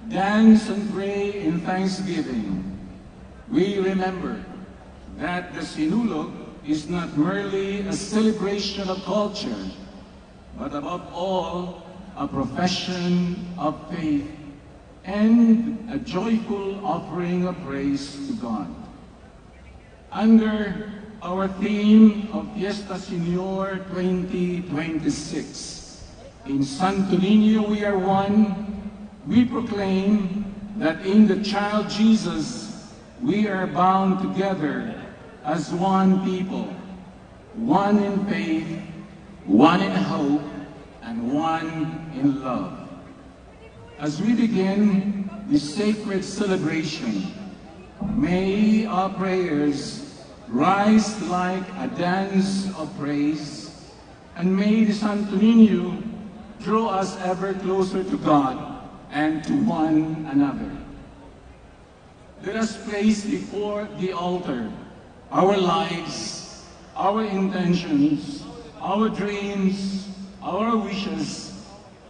dance and pray in thanksgiving. We remember that the Sinulog is not merely a celebration of culture, but above all, a profession of faith and a joyful offering of praise to God. Under our theme of Fiesta Senior 2026, in Santo Niño we are one, we proclaim that in the child Jesus, we are bound together as one people, one in faith, one in hope, and one in love. As we begin this sacred celebration, may our prayers rise like a dance of praise, and may the Santo Niño draw us ever closer to God and to one another. Let us place before the altar our lives, our intentions, our dreams, our wishes,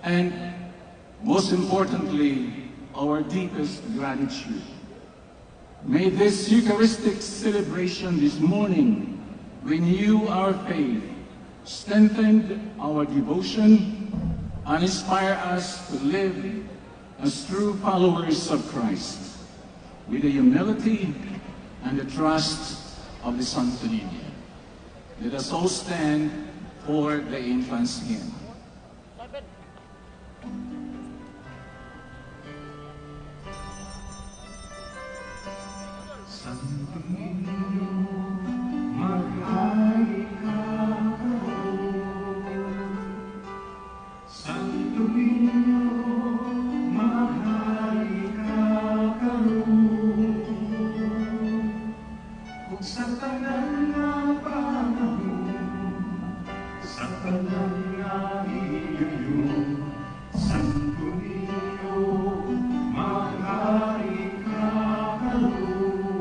and most importantly, our deepest gratitude. May this Eucharistic celebration this morning renew our faith, strengthen our devotion, and inspire us to live as true followers of Christ, with the humility and the trust of the Santo Niño. Let us all stand for the infant's hymn. Santo Niño, maghari ka karoon. Santo Niño, maghari ka karoon. Kung sa tanan nga panahon, sa tanan nga higayon, Santo Niño, maghari ka karoon.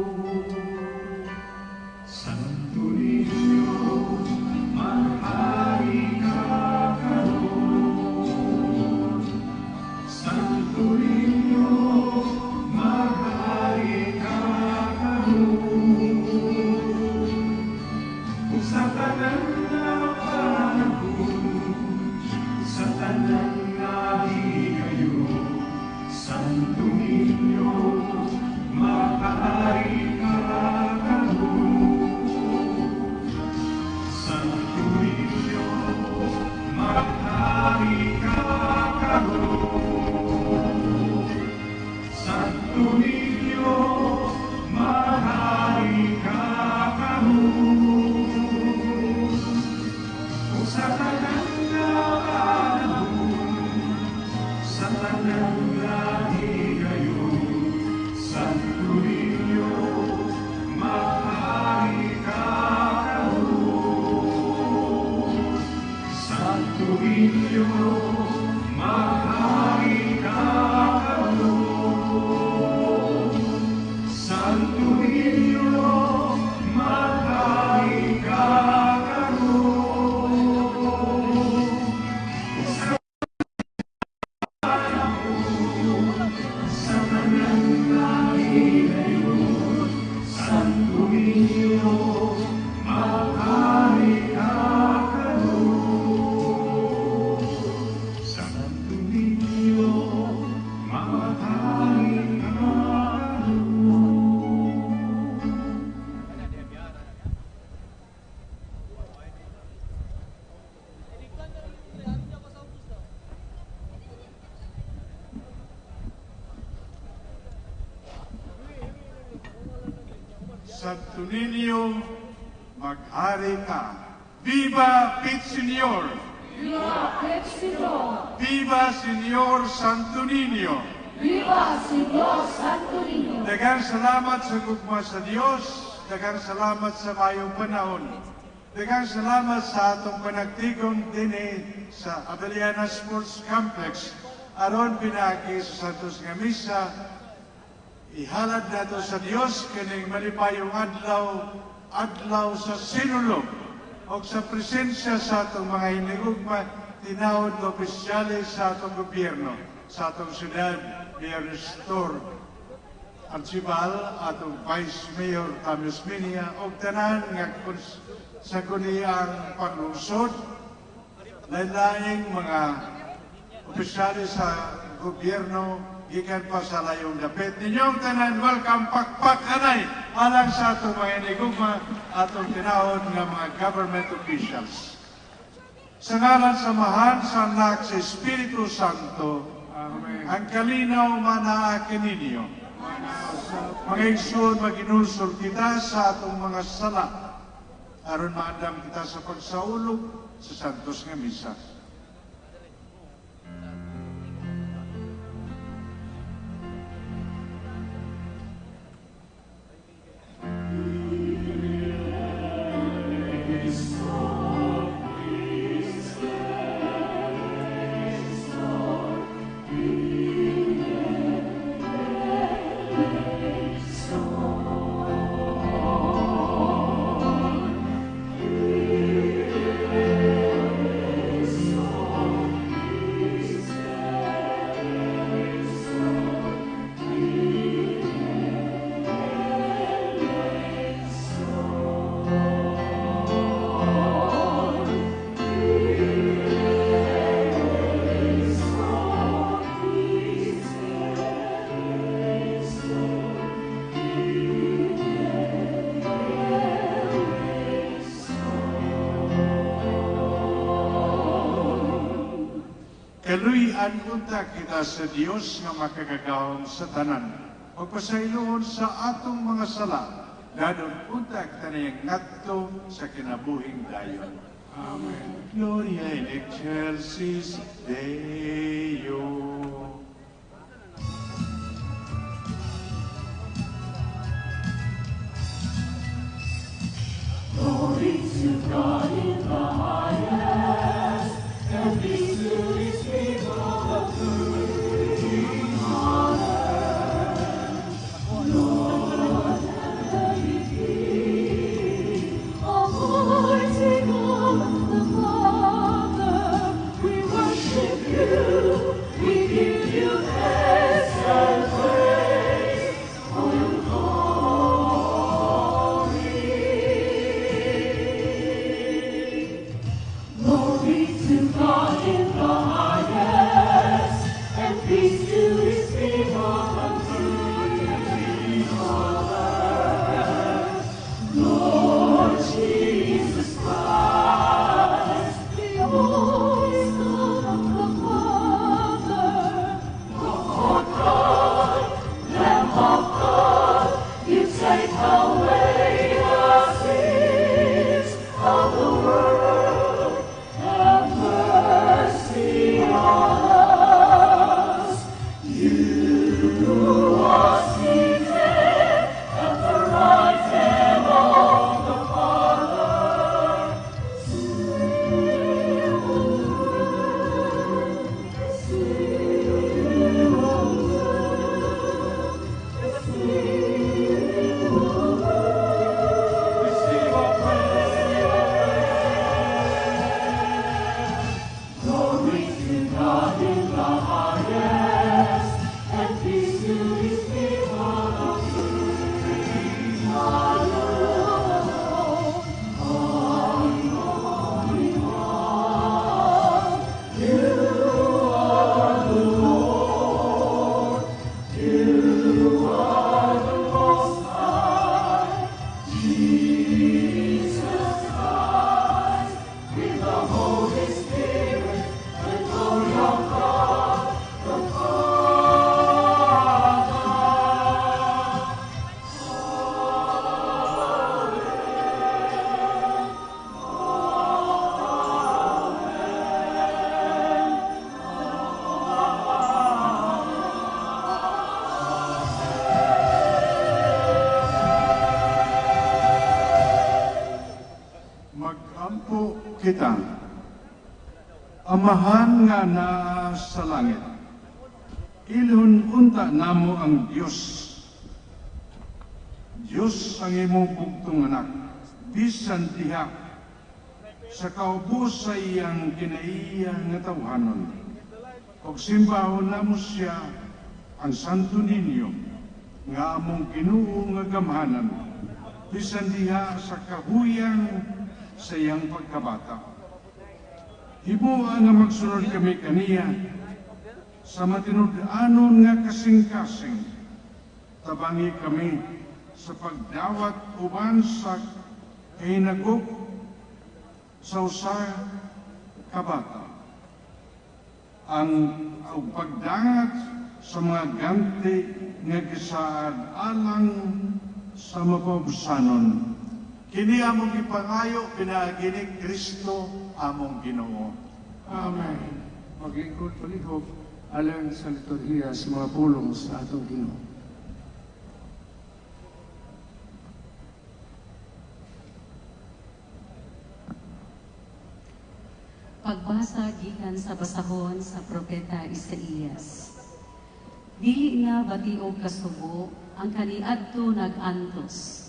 Santo Niño, maghari ka. Viva Pit Senior! Viva Pit Senior! Viva Senior Santo Niño! Viva Senior Santo Niño! Daghang salamat sa gugma sa Dios, daghang salamat sa mayong panahon. Daghang salamat sa atong panagtigom dinhi sa Abeliana Sports Complex aron pinagi sa Santos nga Misa. Ihalad nato sa Dios kining malipayong adlaw sa sinulog o sa presensya sa atong mga hinigugma tinawod na opisyalis sa atong gobyerno. sa atong syudad, Mayor Nestor Archibal, atong Vice Mayor Tamios Minia, o tanan nga sa kuniyang paglungsod, lain-laing mga opisyalis sa gobyerno, gikan pa sa layong dapit. Ninyong tanan, welcome, pakpak kanay, alang sa atong mga inigugma, atong tinahod ng mga government officials. Sa ngalan samahan sa anak sa Espiritu Santo, Amen. Ang kalinaw manaakin ninyo. Mga igsoon, maginulsol kita sa atong mga sala, aron maandam kita sa pagsaulog sa santos nga misa. Kaluy-an unta kita sa Dios nga makagagawon sa tanan. Pagpasayloon sa atong mga sala, dadon unta kita na ngadto sa kinabuhing dayon. Amen. Gloria in excelsis Deo. Glory to God in the highest, and peace to his people of good honor. Lord, heavenly King, Almighty God the Father, we worship you, we give you thanks and praise for your glory to God in the highest, and peace to his people on earth. Lord Jesus Christ, the only Son of the Father, Lord God, Lamb of God, you take away the sins of the world. Have mercy on us. You are seated at the right hand of the Father. Sing receive our praise. Glory to God in the highest, and peace to his people of good honor. You are the Lord, you are the Most High, Jesus Christ, with the Holy Spirit, the glory of God, the Father. Mag-ampo kita, Amahan nga na sa langit, ilhun unta namo ang Diyos. Diyos ang imong bugtong anak, bisan diha sa kaubos sa iyang kinaiya nga tawhanon. og simbahon namo siya ang Santo Niño nga among Ginoo nga gamhanan bisan diha sa kahuyang sa iyang pagkabata. Himuha nga magsunod kami kaniya sa matinud-anon nga kasing-kasing. Tabangi kami sa pagdawat uban sa kahinagok sa usa ka bata. Ang pagdangat sa mga ganti nga gisaad alang sa mapabusanon. Kini among ipangayo pinaagi ni Kristo among Ginoo. Amen. Maglingkod palihog alang sa liturhiya sa mga pulong sa atong Ginoo. Pagbasa gikan sa basahon sa propeta Isaías. Dili na batiog kasubo ang kaniadto nag-antos.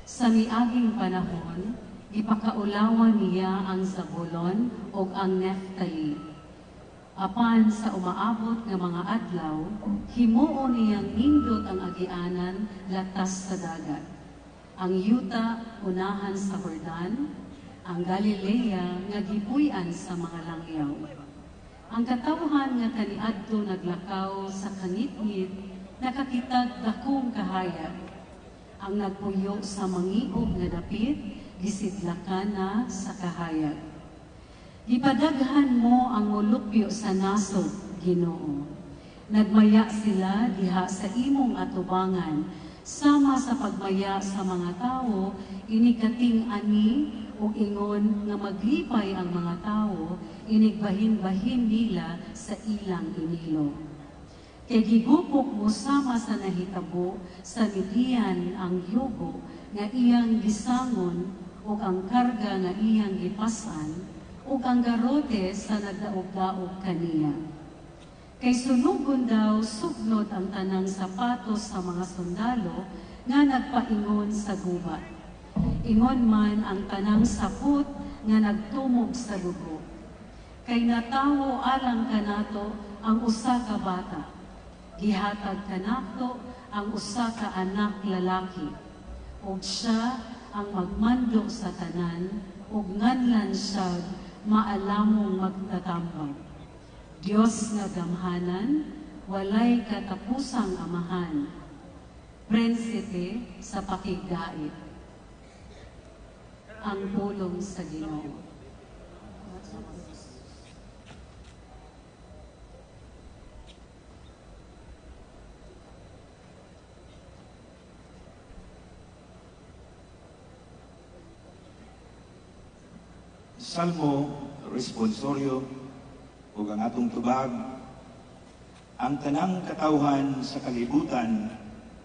Sa miaging panahon, ipakaulawan niya ang Zabulon ug ang Neftali. Apan sa umaabot nga mga adlaw, himuo niyang nindot ang agianan latas sa dagat. Ang yuta unahan sa Jordan, ang Galilea nga gipuy-an sa mga langyaw. Ang katawhan nga kaniadto naglakaw sa kangit-ngit, nakakitag dakong kahayag. Ang nagpuyo sa mangiog nga dapit, gisidlakan na sa kahayag. Gipadaghan mo ang molupyo sa nasod, Ginoo. Nagmaya sila diha sa imong atubangan, sama sa pagmaya sa mga tao, inikating ani o ingon nga maglipay ang mga tao, inigbahin-bahin nila sa ilang inilo. Kay gigupok mo sama sa nahitabo, sa Midian ang yugo nga iyang gisangon, o ang karga nga iyang gipasan, o ang garote sa nagdaog-daog kaniya. Kay sunugon daw sugnod ang tanang sapatos sa mga sundalo nga nagpaingon sa gubat. Ingon man ang tanang saput nga nagtumog sa lugo. Kay natawo alang kanato ang usa ka bata. Gihatag kanato ang usa ka anak lalaki. Ug siya ang magmando sa tanan, ug nganlan siya maalamong magtatambang. Dios nga gamhanan, walay katapusang amahan. Prinsipe sa pakigdait. Ang pulong sa Ginoo. Salmo, responsoryo, ug ang atong tubag, ang tanang katawhan sa kalibutan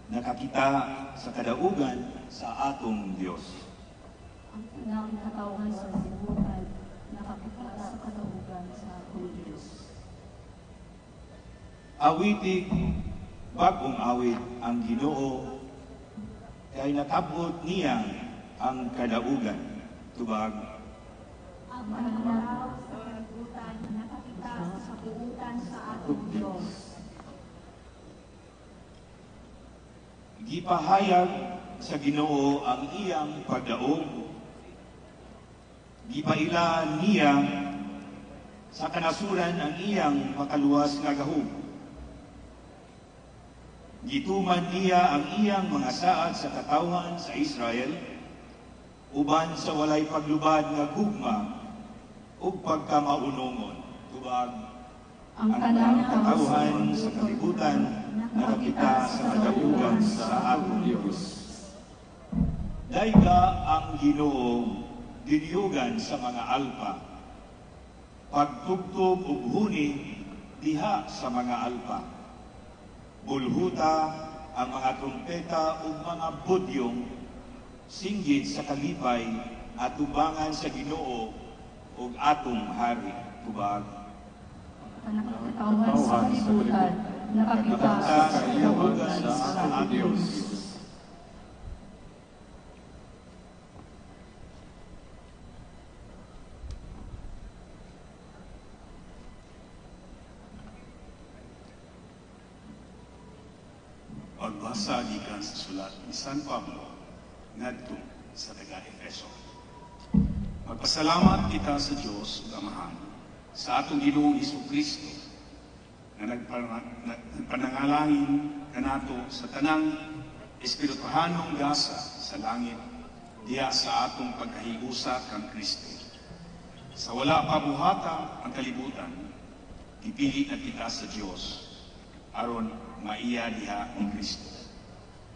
nakakita sa kadaugan sa atong Dios. Ang tanang katawhan sa kalibutan nakakita sa kadaugan sa atong Dios. Awitig, bagong awit ang Ginoo, kay natabot niya ang kadaugan. Tubag, Ang pananaw sa kalibutan nakakita sa kabuutan sa atong Diyos. gipahayag sa Ginoo ang iyang pagdaog. Gipailaan niya sa kanasuran ang iyang makaluwas nga gahom. Gituman niya ang iyang mga saad sa katawhan sa Israel, uban sa walay paglubad nga gugma ug pagkamaunongon. Tubag, Ang ang tanang katawhan sa kalibutan nakakita sa kadaugan sa atong Diyos. Dayga ang Ginoo diniyugan sa mga alpa, pagtugtog ug huni diha sa mga alpa. Bulhuta ang mga trumpeta ug mga budyong, singgit sa kalipay at tubangan sa Ginoo ug atong hari. Tubag, katawhan sa kalibutan nakakita nakakita sa kadaugan sa atong Diyos. Pagbasa gikan sa sulat ni San Pablo ngadto sa taga-Efeso. Magpasalamat kita sa Dios ug Amahan sa atong Ginoong Hesukristo na nagpanangalangin kanato sa tanang espirituhanong gasa sa langit diha sa atong pagkahigusa kang Kristo. Sa wala pa buhata ang kalibutan, gipili na kita sa Dios aron maiya diha ni Kristo.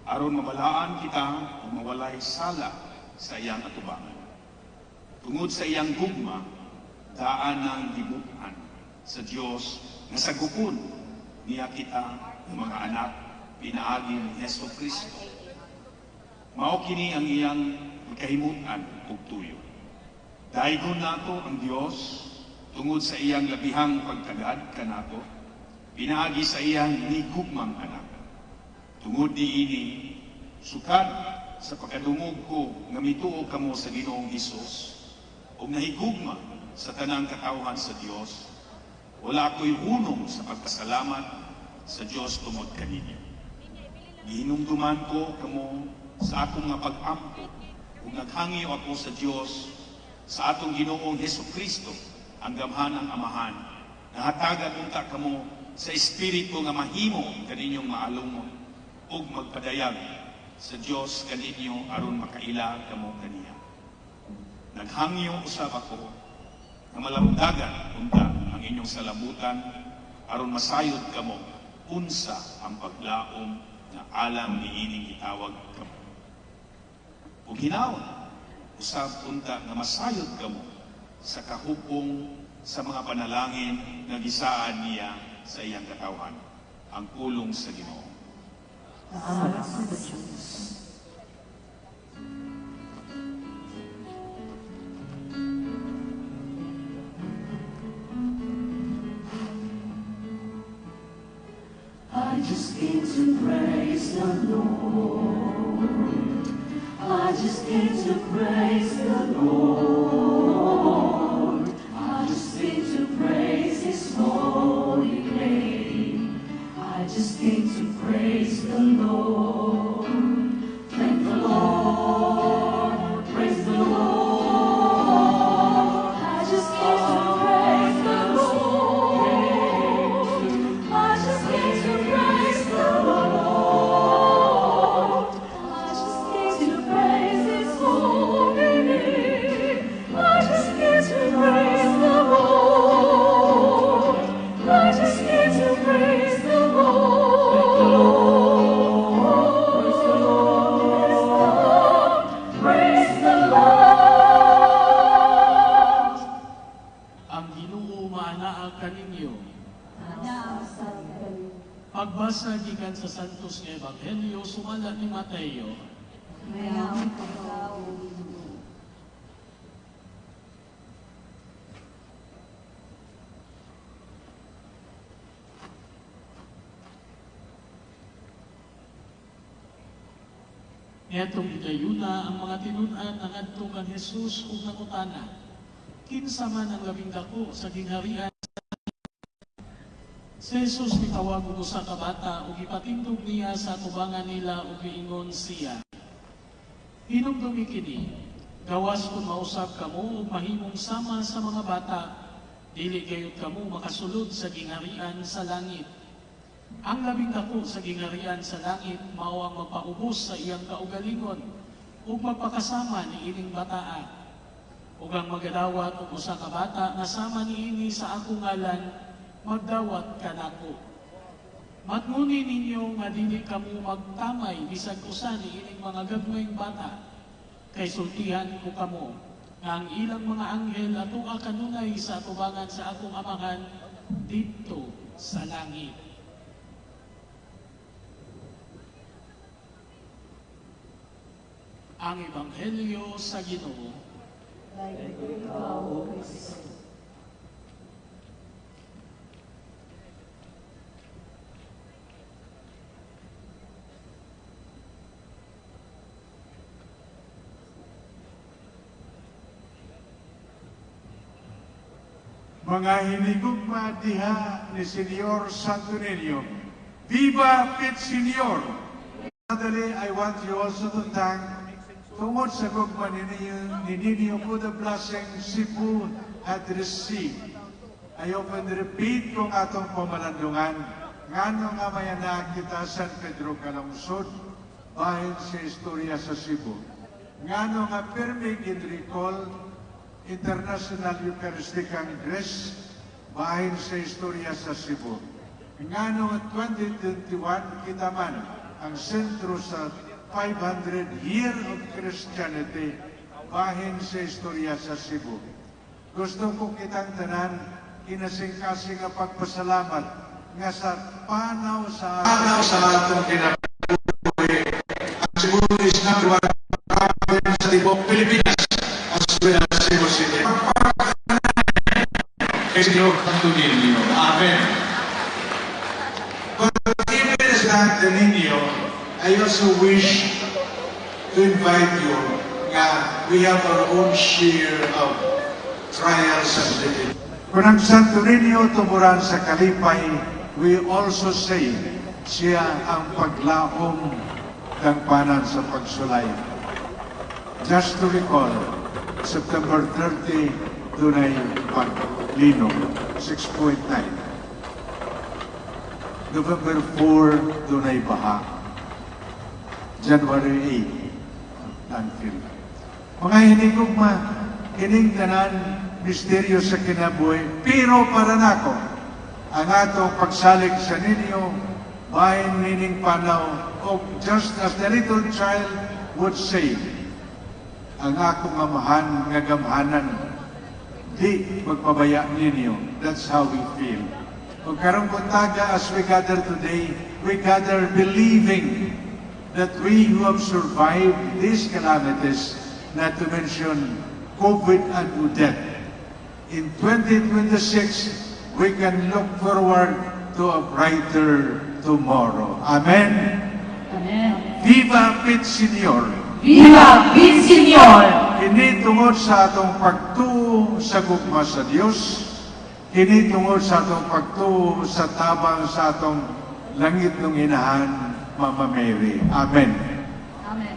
Aron mabalaan kita ug mawalay sala sa iyang atubangan. Tungod sa iyang gugma, daan ng gibukan sa Dios nga sagupon niya kita ng mga anak pinaagi ni Hesus Kristo. Mao kini ang iyang kahimutan ug tuyo. Daigon nato ang Dios tungod sa iyang labihang pagtagad kanato, pinaagi sa iyang hinigugmang anak. Tungod diini, sukad sa pagkadungog ko nga mituo kamo sa Ginoong Hesus ug nahigugma sa tanang katawhan sa Dios, wala ako'y hunong sa pagpasalamat sa Dios tungod kaninyo. Gihinumduman ko kamo sa akong nga pag-ampo ug naghangyo ako sa Dios sa atong Ginoong Hesukristo ang gamhanang Amahan, nahatagan unta kamo sa espiritu nga mahimo kaninyong maalumon ug magpadayag sa Dios kaninyo aron makaila kamo kaniya. Naghangyo usab ako na malamdagan unta ang inyong salabutan aron masayod kamo unsa ang paglaom na alam niining itawag kamo. Ug hinawon usab unta nga masayod kamo sa kahupong sa mga panalangin nga gisaan niya sa iyang katawhan, ang pulong sa Ginoo. Salamat sa Diyos. I just came to praise the Lord. I just came to praise the Lord. I just came to praise His holy name. I just came to praise the Lord. Thank the Lord. Praise the Lord. I just came to praise the Lord. I just came to praise the Lord. I just came to praise His holy name. I just came to praise the Lord. I just came to praise the Lord. Praise the Lord. Praise the Lord. Ang Ginoo maanaa kaninyo. Pagbasa gikan sa Santos nga Ebanghelyo sumala ni Mateo. Mayaman ka daw, Ginoo. Niyatong igayuna ang mga tinud-an ang adto kang Jesus ug nangutana. Kinsa man ang labing dako sa gingharian? Si Jesus mitawag og usa ka bata ug ipatindog niya sa tubangan nila ug giingon siya. Hinumdumi kini, gawas kung mausap kamo ug mahimong sama sa mga bata, dili gayud kamo makasulod sa gingharian sa langit. Ang labing dako sa gingharian sa langit mao ang magpaubos sa iyang kaugalingon ug magpakasama ni ining bataa. Ug ang magadawat og usa ka bata nga sama niini sa akong ngalan, magdawat kanako. Matnguni ninyo nga dili kamo magtamay bisag usa ni ining mga gagmayng bata. Kay sultihan ko kamo nga ang ilang mga anghel atoa kanunay sa atubangan sa akong Amahan didto sa langit. Ang Ebanghelyo sa Ginoo. Mga hinigugma diha ni Senyor Santo Niño, Viva Pit Senyor! Finally, I want you also to thank tungod sa gugma ninyo po the blessing Cebu had received. I often repeat kung atong pamalandungan, ngano nga mayanag kita San Pedro Calungsod, bahin sa istorya sa Cebu. Ngano nga pirmi ginrecall International Eucharistic Congress, bahin sa istorya sa Cebu. Ngano nga 2021 kita man ang sentro sa 500 year of Christianity, bahin sa istorya sa Cebu. Gusto ko kitang tanan, kinasing-kasing nga pagpasalamat nga sa panaw sa atong kinabuhi. Ang Cebu is number one province sa tibok Pilipinas as well as Cebu City. Kay Senyor Antonio. Amen. But even as that, Ninyo, I also wish to invite you nga we have our own share of trials and difficulties. Kung ang Santo Niño tumuran sa kalipay, we also say, siya ang paglaom ng panan sa pagsulay. Just to recall, September 30, dunay paglinom, 6.9. November 4, dunay baha. January 8, landfill. Mga hinigugma, kining tanan, misteryo sa kinabuhi, pero para nako, ang atong pagsalig sa ninyo, bahin nining panaw, o just as the little child would say, ang akong amahan nga gamhanan, di magpabaya ninyo. That's how we feel. Kung karong buntaga, as we gather today, we gather believing that we who have survived these calamities, not to mention COVID and death, in 2026, we can look forward to a brighter tomorrow. Amen? Amen. Viva Pit Senior! Viva Pit Senior! Kini tungod sa atong pagtuo sa gugma sa Dios, kini tungod sa atong pagtuo sa tabang sa atong langit ng inahan, Mama Mary. Amen. Amen.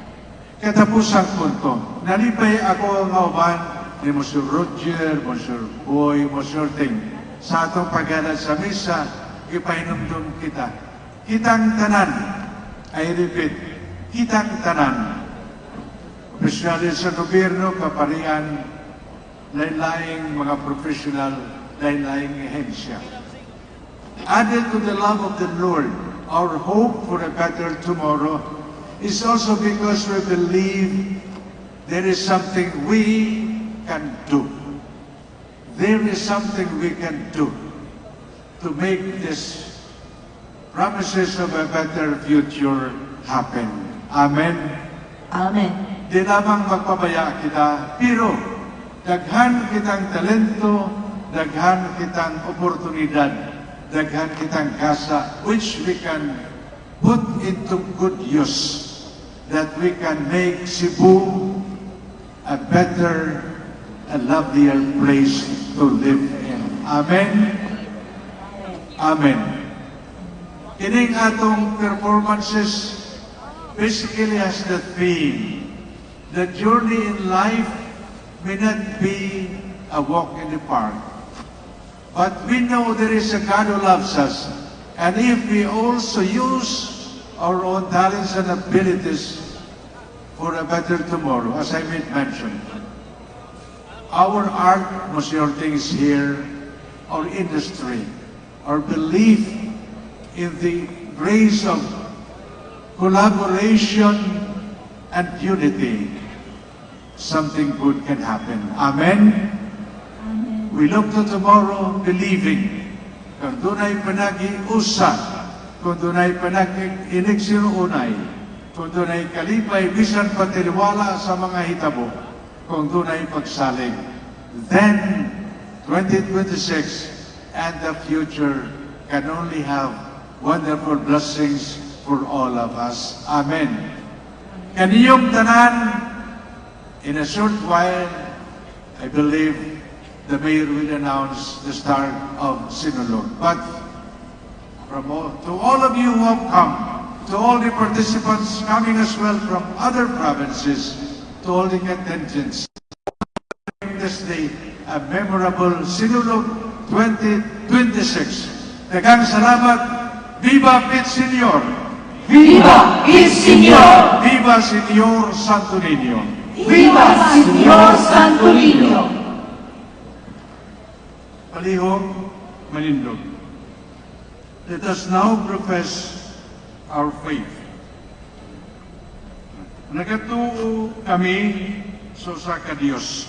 Katapusang punto, nalipay ako ang uban ni Monsieur Roger, Monsieur Boy, Monsieur Ting. Sa atong pagganad sa misa, ipahinumdum kita. Kitang tanan, I repeat, kitang tanan. Opisyales sa gobyerno, kaparian, lain-laing mga professional, lain-laing ehensya. Added to the love of the Lord, our hope for a better tomorrow is also because we believe there is something we can do. There is something we can do to make these promises of a better future happen. Amen? Amen. Di lamang magpabaya kita, pero daghan kitang talento, daghan kitang oportunidad, daghan kitang kasa, which we can put into good use, that we can make Cebu a better, a lovelier place to live in. Amen? Amen. Kining atong performances basically has the theme, the journey in life may not be a walk in the park, but we know there is a God who loves us. And if we also use our own talents and abilities for a better tomorrow, as I made mention, our art, Monsieur Ting is here, our industry, our belief in the grace of collaboration and unity, something good can happen. Amen? We look to tomorrow believing kung dunay panag-iusa, kung dunay panag-inigsirunay, kung dunay kalipay, bisan patiliwala sa mga hitabo, kung dunay pagsalig, then 2026 and the future can only have wonderful blessings for all of us. Amen. Kaniyong tanan, in a short while, I believe the mayor will announce the start of Sinulog. But to all of you who have come, to all the participants coming as well from other provinces, to all the attendants. This day, a memorable Sinulog 2026. Daghang salamat. Viva Pit Senior! Viva el Señor! Viva Senior Santo Niño! Viva Señor Santo Niño! Palihog, manindog. Let us now profess our faith. Nagatuo kami sa ka Dios.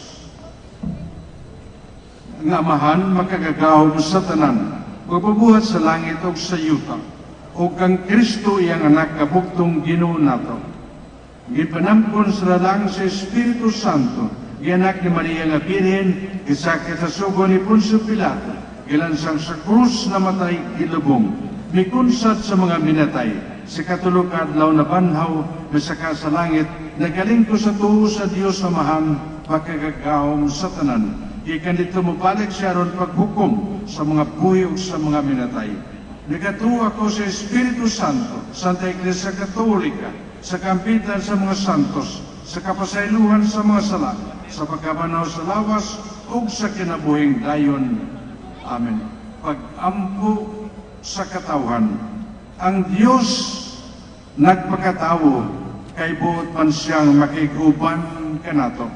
Ang Amahan makagagahom sa tanan, magpabuhat sa langit o sa yuta, o kang Kristo iyang anak kabugtong Ginoo nato. Gipanampon sa lalang sa Espiritu Santo, gianak ni Maria nga Birhen, gisakit sa sugo ni Poncio Pilato, gilansang sa krus na matay gilubong, mikunsat sa mga minatay, sa katulog adlaw na banhaw, masaka sa langit, nagaling ko sa tuho sa Dios Amahan, makagagahom sa tanan. Ikan dito mabalik siya ron paghukom sa mga buhi o sa mga minatay. Nagatuwa ko sa Espiritu Santo, Santa Iglesia Katolika, sa kampitan sa mga santos, sa kapasaylohan sa mga sala, sa pagkabanaw sa lawas, o sa kinabuhing dayon. Amen. Pag-ampo sa katawhan, ang Diyos nagpakatawo, kay buot man siyang makiguban kanato.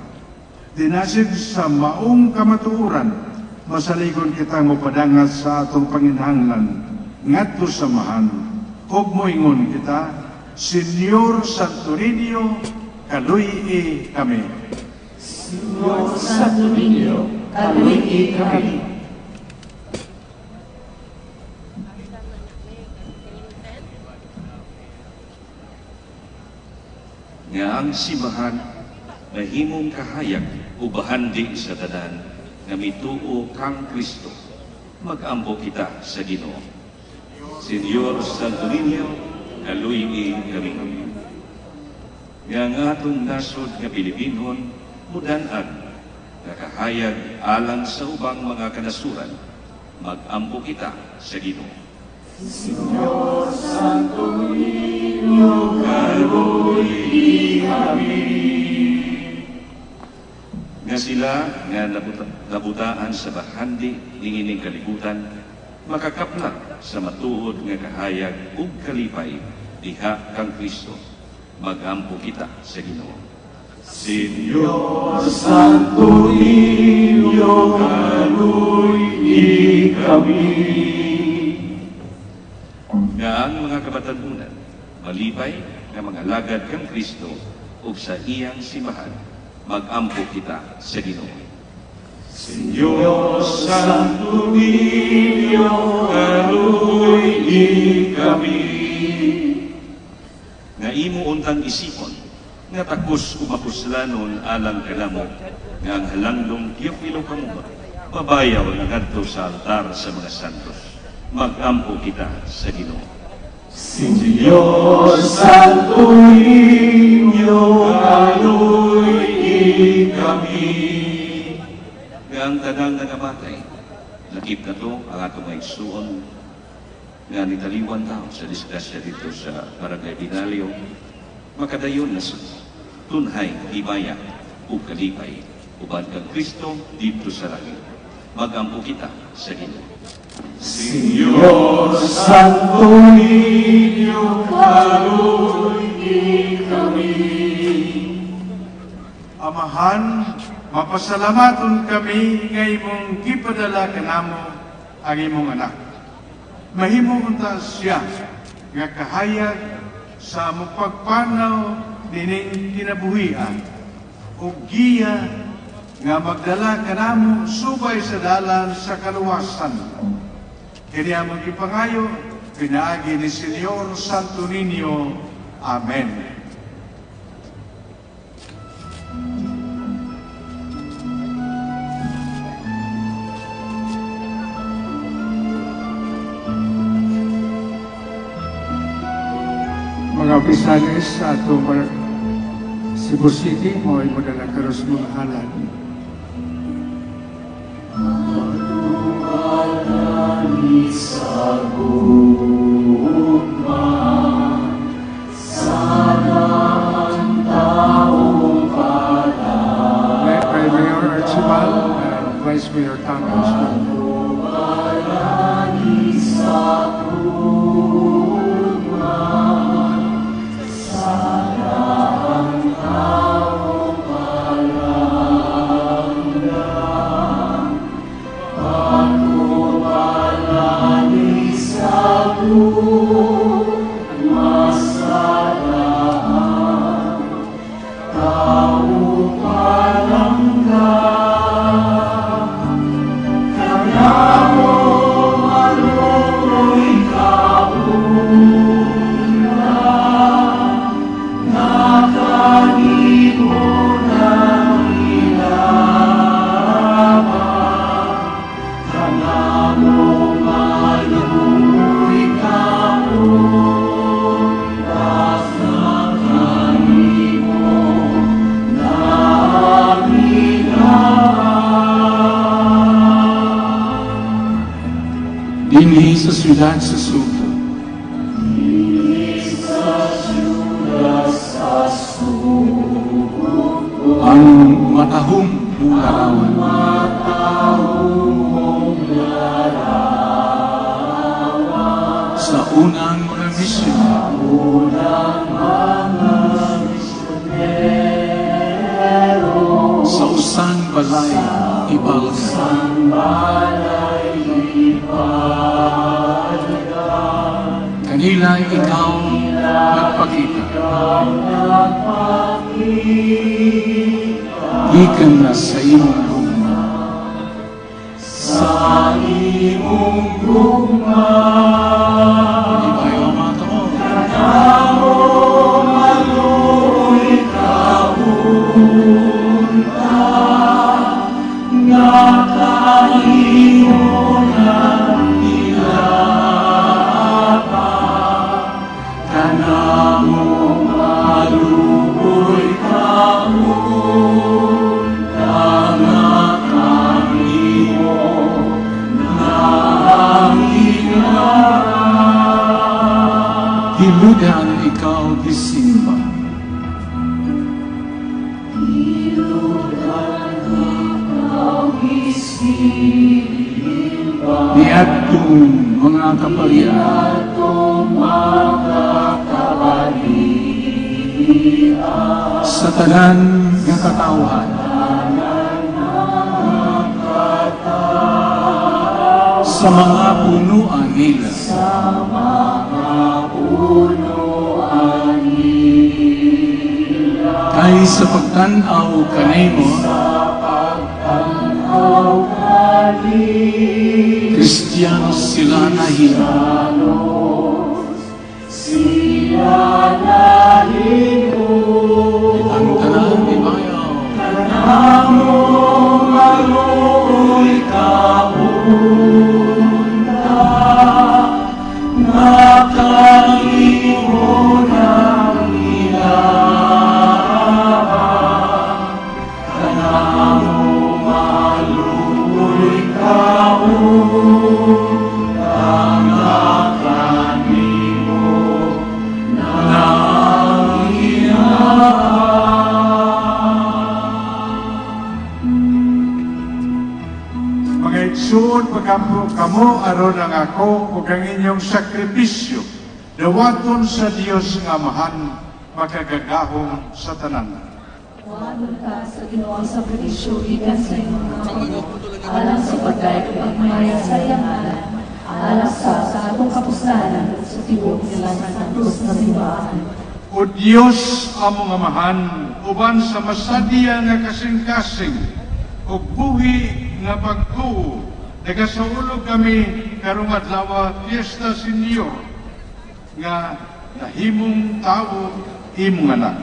Dinasid sa maong kamatuuran, masaligon kitang upadangat sa atong Panginahanglan, ngadto samahan, ug moingon kita, Senyor Santo Niño, kaluy kami. Señor Santo Niño, kaluy kami. Nga ang simbahan nahimong kahayag ubahandi sa tanan nga mituo kang Kristo, mag-ampo kita sa Ginoo. Senyor Santo Niño, kaluy kami. Nga ang atong nasod nga Pilipinon, mudan-an, nakahayag alang sa ubang mga kanasuran, mag-ampo kita sa Ginoo. Señor Santo Niño, kaluy kami. Nga sila nga nabutaan sa bahandi ning ining kalibutan, makakaplag sa matuod nga kahayag ug kalipay diha kang Kristo, mag-ampo kita sa Ginoo. Señor Santo Niño, kaluy kami. Nga ang mga kabatanunan, malipay nga mga lagad kang Kristo ug sa iyang simbahan, mag-ampo kita sa Ginoo. Señor Santo Niño, kaluy kami. Nga imo untang isipon, nga takos o mapuslanon alang kanamo, nga ang halandong Teofilo kamuha, mabayaw na ngadto sa altar sa mga santos, mag-ampo kita sa Ginoo. Señor Santo Niño, kaluy kami. Nga ang tanang nagamatay, lakip na to ang atong maigsuon, nga nitaliwan tao sa disgrasya dito sa Barangay Binalyo, makadayon na sa tunhay himaya o kalipay, uban kang Kristo dito sa langit. Mag-ampo kita sa Ginoo. Señor Santo Niño, kaluy kami. Amahan, mapasalamaton kami nga imong gipadala kanamo ang imong anak. Mahimo unta siya nga kahayag sa mapagpanaw nining kinabuhian ug giya nga magdala kanamo subay sa dalan sa kaluwasan. Kini among ipangayo, pinaagi ni Senyor Santo Niño. Amen. Mga opisalis sa atong Cebu City, mo ay madala karos mga halal. Sa gugma, sacrifice for your conquest. Dinhi sa siyudad sa Sugo. Ang matahong larawan. Sa unang mga misyon. Sa usang balay ibalga. Kanila ikaw nagpakita. Ikan na sa imong luma. Sa imong luma. Di ba yung mga tao? Kanamo maluoy kaunta. Nakaimo ng ilapa. Kanamo maluoy kaunta. Nakaimo ng ilapa. Hiludan ikaw gisimba. Niadtong mga kaparian. Sa tanan nga katawhan. Sa mga punuan nila. Kay sa pagtanaw kanimo. Kristiyanos sila ang tanan ni bayaw. Kanamo maluoy kaunta. Nakaimo ng ilaba. Kanamo maluoy kaunta. Nakanimo ng ilaba. Mga igsoon, kamo aron ang ako ug ang inyong sakripisyo, dawaton sa Dios nga Amahan, makagagahong sa tanan. Tuwanon ka sa Ginoo sa sakripisyo ikan sa imong mga alang sa pagdayeg ug pagmaya sa iyang ngalan, alang sa atong kapuslanan ug sa tibuok nila sa santos nga simbahan. O Dios among Amahan, uban sa masadya nga kasing-kasing ug buhi nga pagtuo, nagasaulog kami karong adlaw Fiesta Senior nga nahimong tao imong anak.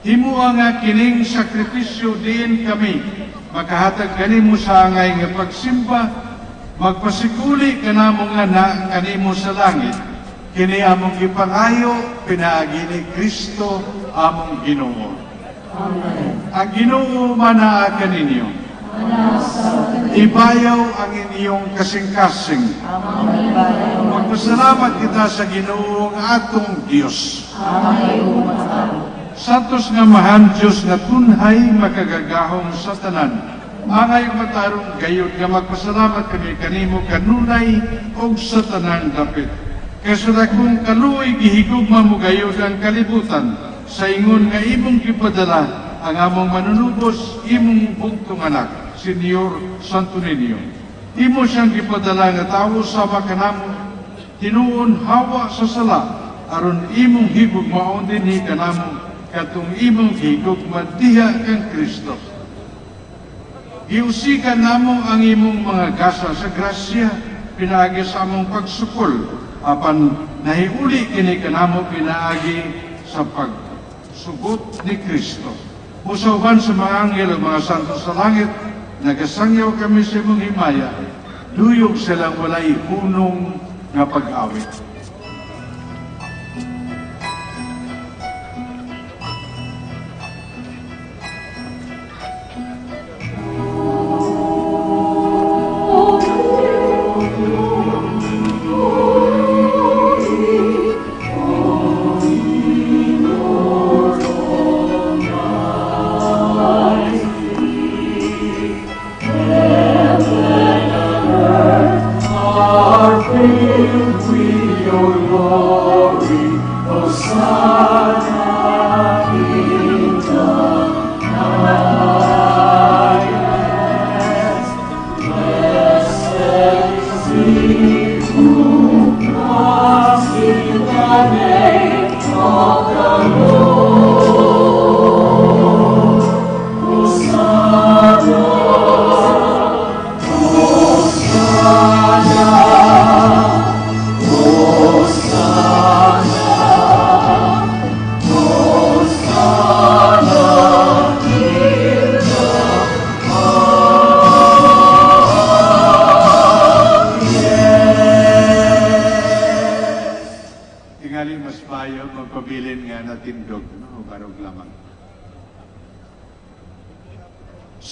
Himo nga kining sakripisyo diin kami makahatag kanimo sa angay nga pagsimba, magpasikuli kanamong anak kanimo sa langit. Kini among ipangayo pinaagi ni Kristo among Ginoo. Amen. Ang Ginoo manaa kaninyo. Ibayaw ang inyong kasing-kasing. Magpasalamat kita sa Ginoo nga atong Dios. Santos nga Mahan Diyos na tunhay makagagahong sa tanan. Angay matarong gayod nga magpasalamat kami kanimo kanunay og sa tanang dapit. Kasura kung kaluoy gihigugma mo gayod ang kalibutan sa ingon nga imong gipadala ang among manunubos imong bugtong anak, Senyor Santo Niño. Imo siyang gipadala nga tawo sama kanamo, tinuon hawa sa sala, aron imong higugmaon dinhi kanamo, katong imong higugma diha kang Kristo. Giusikan namo ang imong mga gasa sa grasya, pinaagi sa among pagsukol, apan nahiuli kini kanamo pinaagi sa pagsugot ni Kristo. Musauban sa mga anghel o mga santo sa langit, nagasangyaw kami sa imong himaya, duyog silang walay hunong nga pag-awit.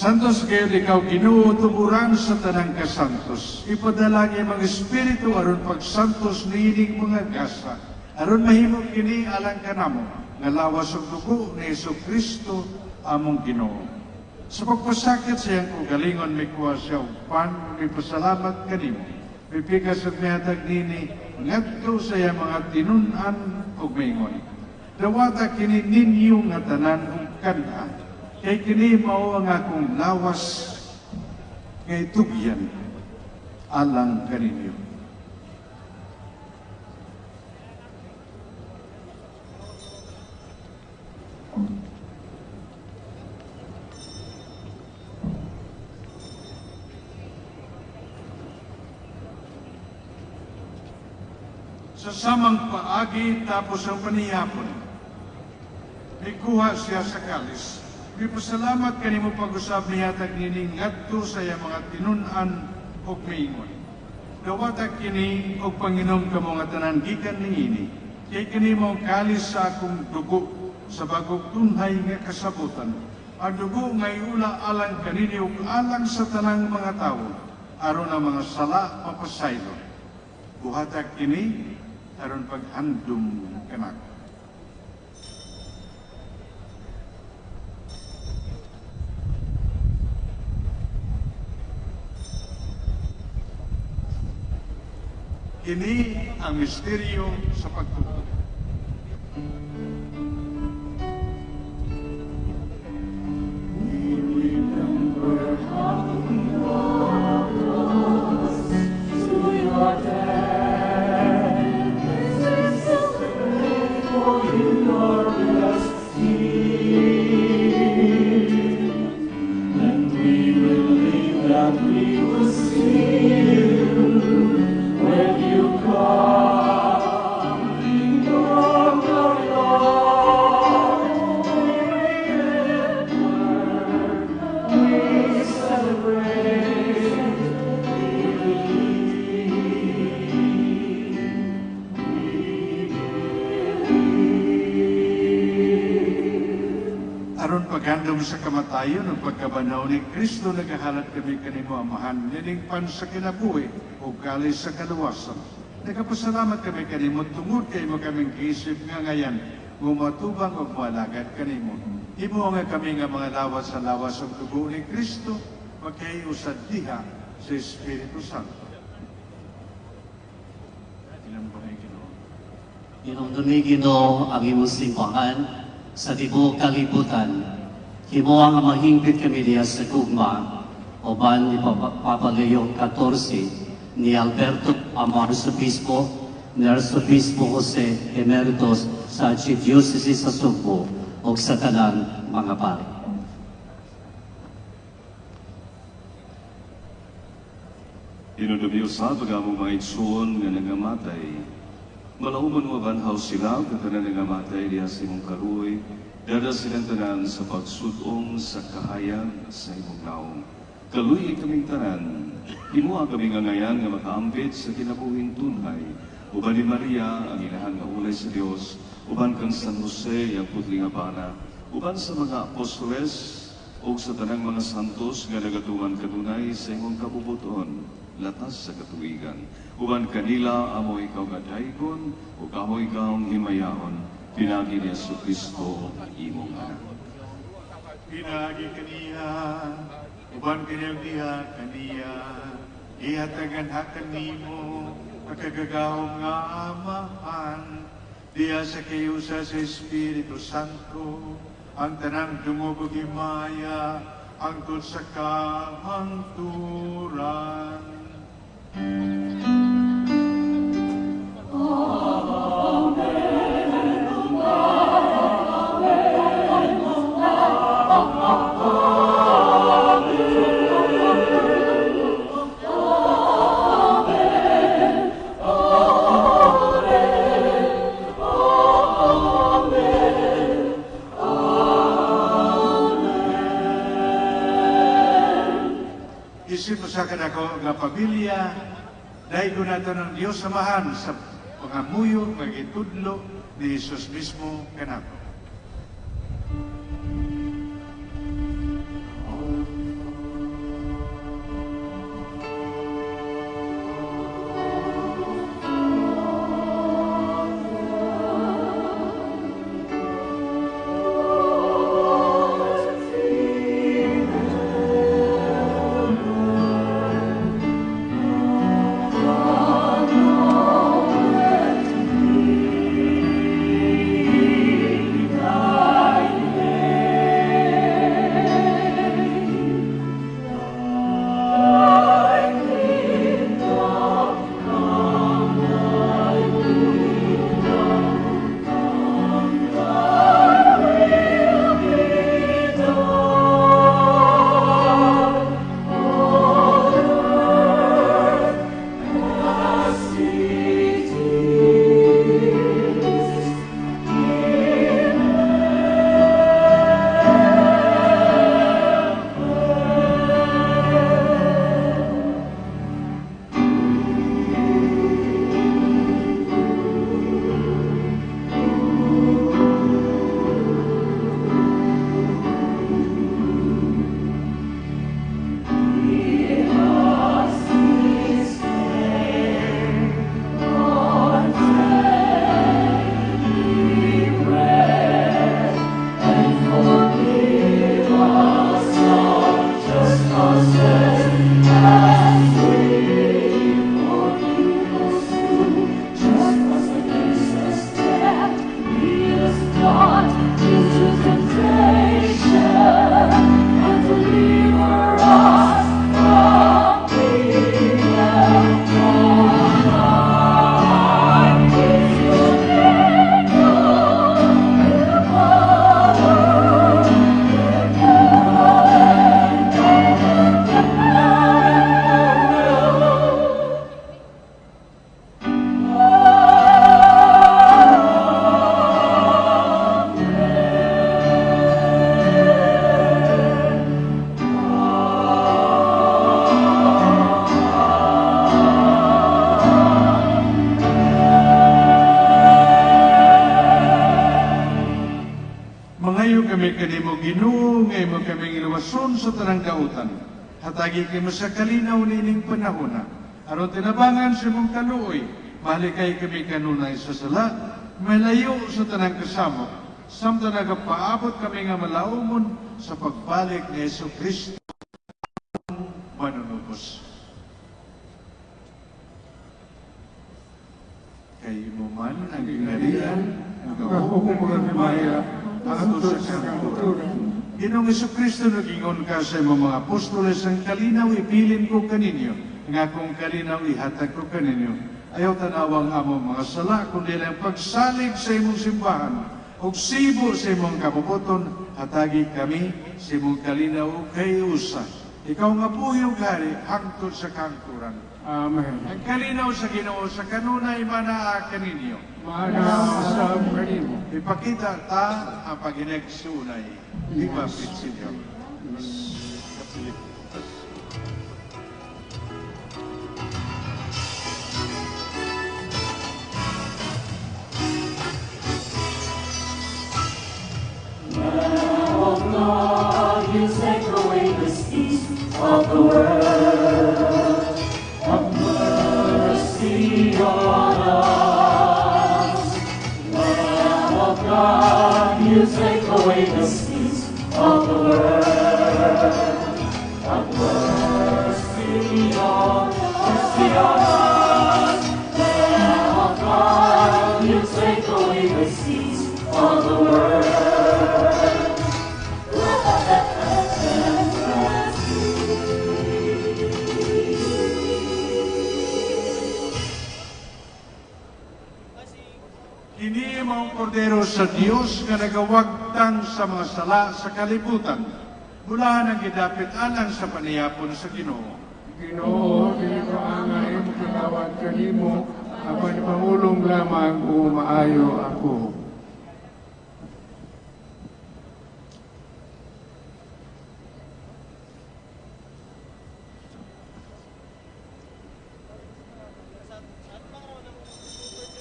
Santos kayo ikaw Ginoo tuburan sa tanang kasantos. Ipadala niya mga espiritu aron pagsantos niining mga gasa. Aron mahimo kini alang kanamo nga lawas ug dugo ni Jesucristo among Ginoo. Sa pagpasakit sa iyang kagalingon may kuha siya og pan, may pasalamat kanimo. May pikas at mihatag nini ngadto sa iyang mga tinun-an ug maingon. Dawata kini ninyo nga tanan ug kana. Kay kini mao ang akong lawas ngay tugyan alang kaninyo. Sa samang paagi tapos ang panihapon, may kuha siya sa kalis. May pasalamat kanimo pag-usab nihatag nining ngadto sa iya mga tinun-an o maingon. Dawata kini og Panginom kamo nga tanan gikan niini. Kay kini mo kalis sa akong dugo sa bagong tunhay nga kasabutan. Ang dugo nga iula alang kanini ug alang sa tanang mga tawo aron ang mga sala mapasaylo. Buhatag kini aron paghandom kanako. Kini ang misteryo sa pagtuto. Aron paghandom sa kamatayon ng pagkabanaw ni Kristo nagahalat kami kanimo amahan nining pan sa kinabuhi o kalis sa kaluwasan. Nagapasalamat kami kanimo tungod kay mo kaming giisip nga ngayan gumatubang og malagad kanimo. Imo nga kami nga mga lawas sa lawas og dugo ni Kristo magkahiusad diha sa Espiritu Santo. Ilang ba may Ginoo? Inumdumi Ginoo ang imong simbahan sa tibuok kalibutan. Himo ang mahingpit kami diha sa gugma, uban ni Papa Leo XIV, ni Alberto Amor Obispo, ni Arsobispo Jose Emeritus sa Archdiocese sa Sugbo o sa tanan mga pari. Inundumi usab pagamong mga igsoon nga nangamatay. Malauman mo banhaw sila katanan nangamatay diha sa imong kaluoy, dada silang tanan sa pagsudong sa kahayag sa imong naong. Kaluoy kaming tanan, himuha kaming angayan nga makaambit sa kinabuhing tunhay, uban ni Maria ang inahan nga ulay sa Dios, uban kang San Jose ang putling abana, uban sa mga apostoles o sa tanang mga santos nga nagatuman kanunay sa imong kabubuton, latas sa katuigan. Uban kanila amo ikaw gadaygon o kamo ikaw himayahon, pinagi ni Jesucristo imong anak. Pinagi kaniya, uban kanyang diha kaniya, ihatagan hakan nimo, makagagawang nga amahan, diha sa kayusa sa Espiritu Santo, ang tanang dumubog himaya, angkol sa kahangturan. Isip mo sa kanako nga pamilya, dahil ko nato ng Diyos samahan sa pangamuyo, magitudlo ni Jesus mismo kanako. kami kanimo Ginoo, ngay mo kaming iluwason sa tanang kautan. Hatagi kay mo sa kalinaw nining panahona. Aron tinabangan sa mong kaluoy, malikay kami kanunay sa sala, malayo sa tanang kasamo, samtang nagapaabot kami nga malaumon sa pagbalik ni Jesu Kristo Marcos. Kay mo man ang ginalian, ang kahukuman ni Maya, ang ato sa kangkuturan. Ginoong Jesucristo nagingon ka sa mga apostoles ang kalinaw ipilin ko kaninyo, nga kung kalinaw ihatag ko kaninyo. Ayaw tanawang among mga sala, kundi lang pagsalig sa imong simbahan, o sibo sa imong kapuputon, hatagi kami sa imong kalinaw kay usa. Ikaw nga puyog hari, hangtod sa kangkuran. Amen. Ang kalinaw sa Ginoo sa kanunay manaa kaninyo. Mana sa kanimo. Ipakita ta ang paginagsunay. Ipapit sinyo. Oh God, you take away the sins of the world. Have mercy on us. Lamb of God, you take away the sins of the world. Have mercy on us. Lamb of God, you take away the sins of the world. Kini mao kordero sa Dios nga nagawagtang sa mga sala sa kalibutan. Mula nang gidapit alang sa paniyapon sa Ginoo. Ginoo, dili ko angay mo kinawat kanimo, apan pangulong lamang kung maayo ako.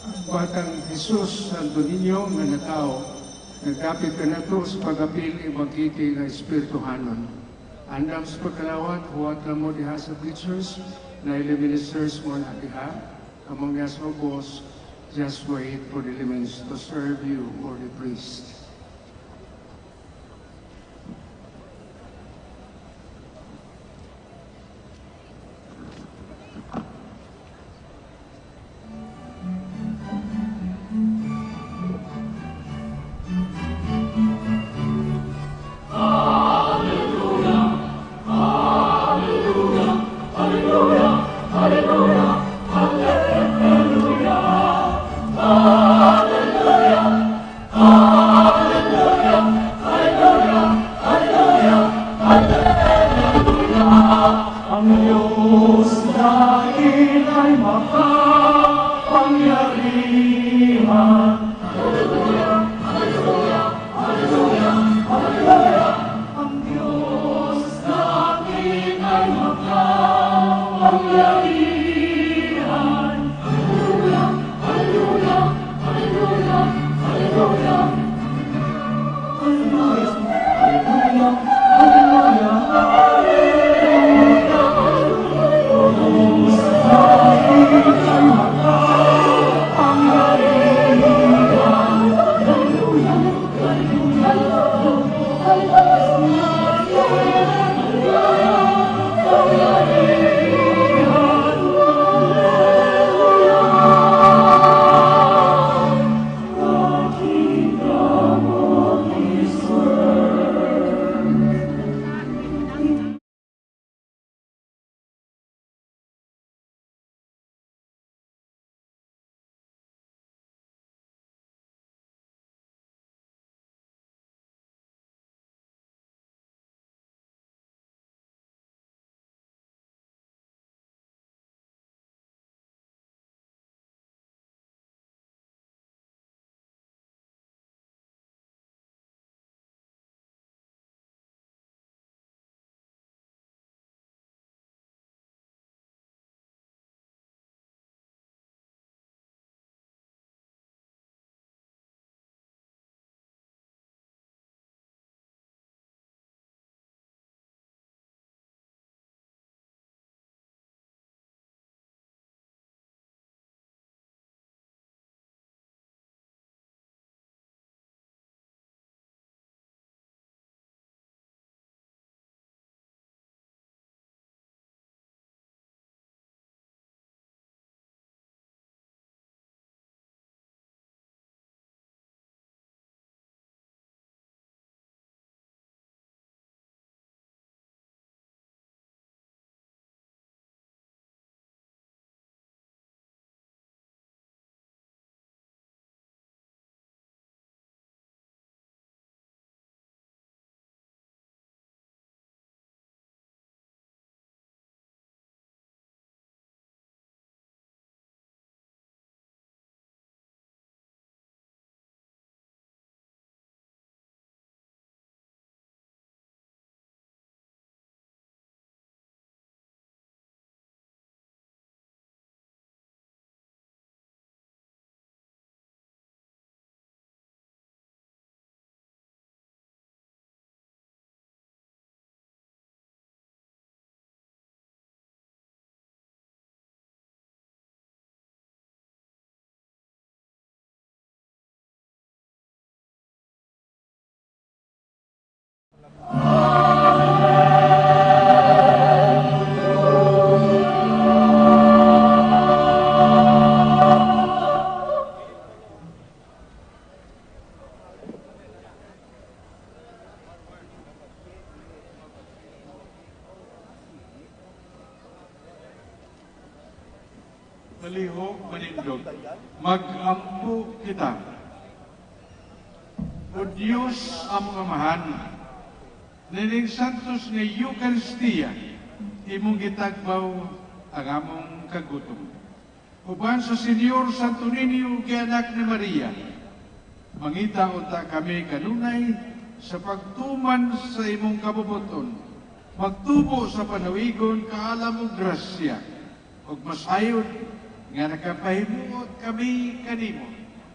Ang batang Jesus, Santo Niño, nga natao, nagdapit ka na to sa pag-apil ibagkiti ng Espirituhanon. Andam sa pagkalawat, huwat na mo diha sa bleachers, na ministers mo na diha, among yas mo boss, just wait for the elements to serve you or the priest. Ang Diyos dahil ay makapangyarihan. Hallelujah, hallelujah, hallelujah, hallelujah. Ang Diyos dahil ay makapangyarihan. Hallelujah, hallelujah, hallelujah, hallelujah. Hallelujah, hallelujah, hallelujah. malihog, manindog, mag-ampo kita. O Diyos among amahan, nining santos nga Eucharistia, imong gitagbaw ang among kagutom. Uban sa Senyor Santo Niño, anak ni Maria, mangita unta kami kanunay sa pagtuman sa imong kabubuton, magtubo sa panawigon kaalam og grasya, ug masayod nga nakapahimuot kami kanimo.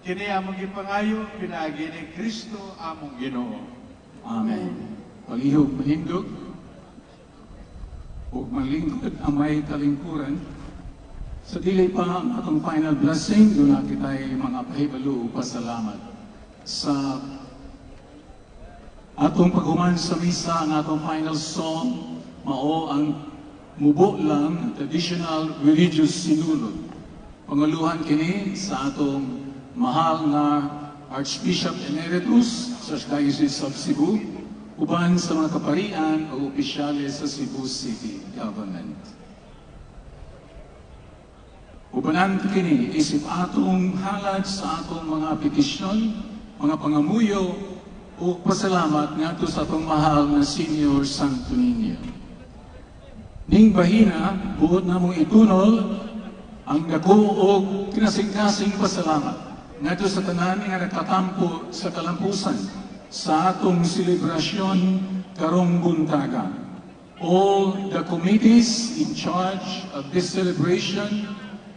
Kini among gipangayo pinaagi ni Kristo among Ginoo. Amen. Palihog manindog, ug malingkod ang may kalingkuran. Sa dili pa ang atong final blessing, doon na kita'y mga pahibalo o pasalamat. Sa atong paghuman sa misa, ang atong final song, mao ang mubo lang, traditional religious sinulog. Pangaluhan kini sa atong mahal nga Archbishop Emeritus sa Diocese of Cebu, uban sa mga kaparian o opisyales sa Cebu City Government. Ubanan kini isip atong halad sa atong mga petisyon, mga pangamuyo o pasalamat ngadto sa atong mahal na Senior Santo Niño. Ning bahina buot namong itunol ang dako og kinasing-kasing pasalamat ngadto sa tanan nga nakatampo sa kalampusan sa atong selebrasyon karong buntaga. All the committees in charge of this celebration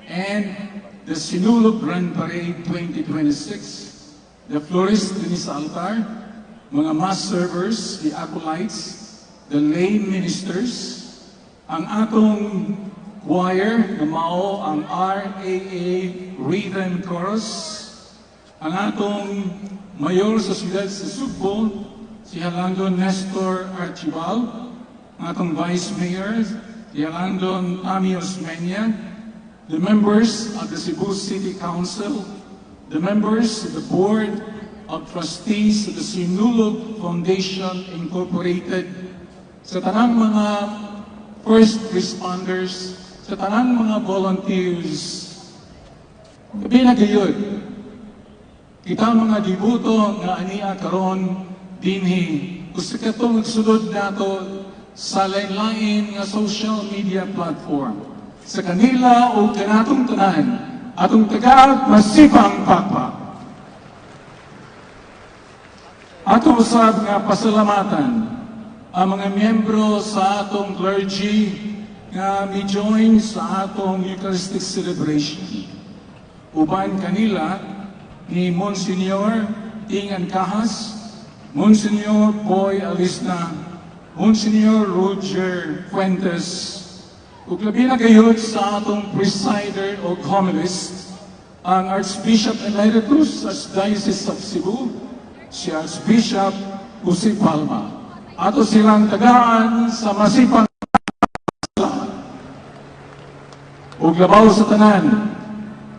and the Sinulog Grand Parade 2026, the florist din sa altar, mga mass servers, the acolytes, the lay ministers, ang atong choir na mao ang RAA Rhythm Chorus, ang atong mayor sa siyudad sa Sugbo, si Halandon Nestor Archibald, ang atong vice mayor, si Halandon Ami Osmeña, the members of the Cebu City Council, the members of the Board of Trustees of the Sinulog Foundation Incorporated, sa tanang mga first responders, sa tanang mga volunteers. Gabi na gayud, kita mga dibuto nga ania karon dinhi, gusto ka itong nagsunod nato sa lain-lain nga social media platform. Sa kanila o kanatong tanan, atong taga masipang pakpak. Ato usab nga pasalamatan ang mga miyembro sa atong clergy nga mi-join sa atong Eucharistic celebration. Uban kanila ni Monsignor Ingan Kahas, Monsignor Boy Alisna, Monsignor Roger Fuentes, ug labi na gayud sa atong presider o homilist, ang Archbishop Emeritus sa Diocese of Cebu, si Archbishop Jose Palma. Ato silang tagaan sa masipang ug labaw sa tanan,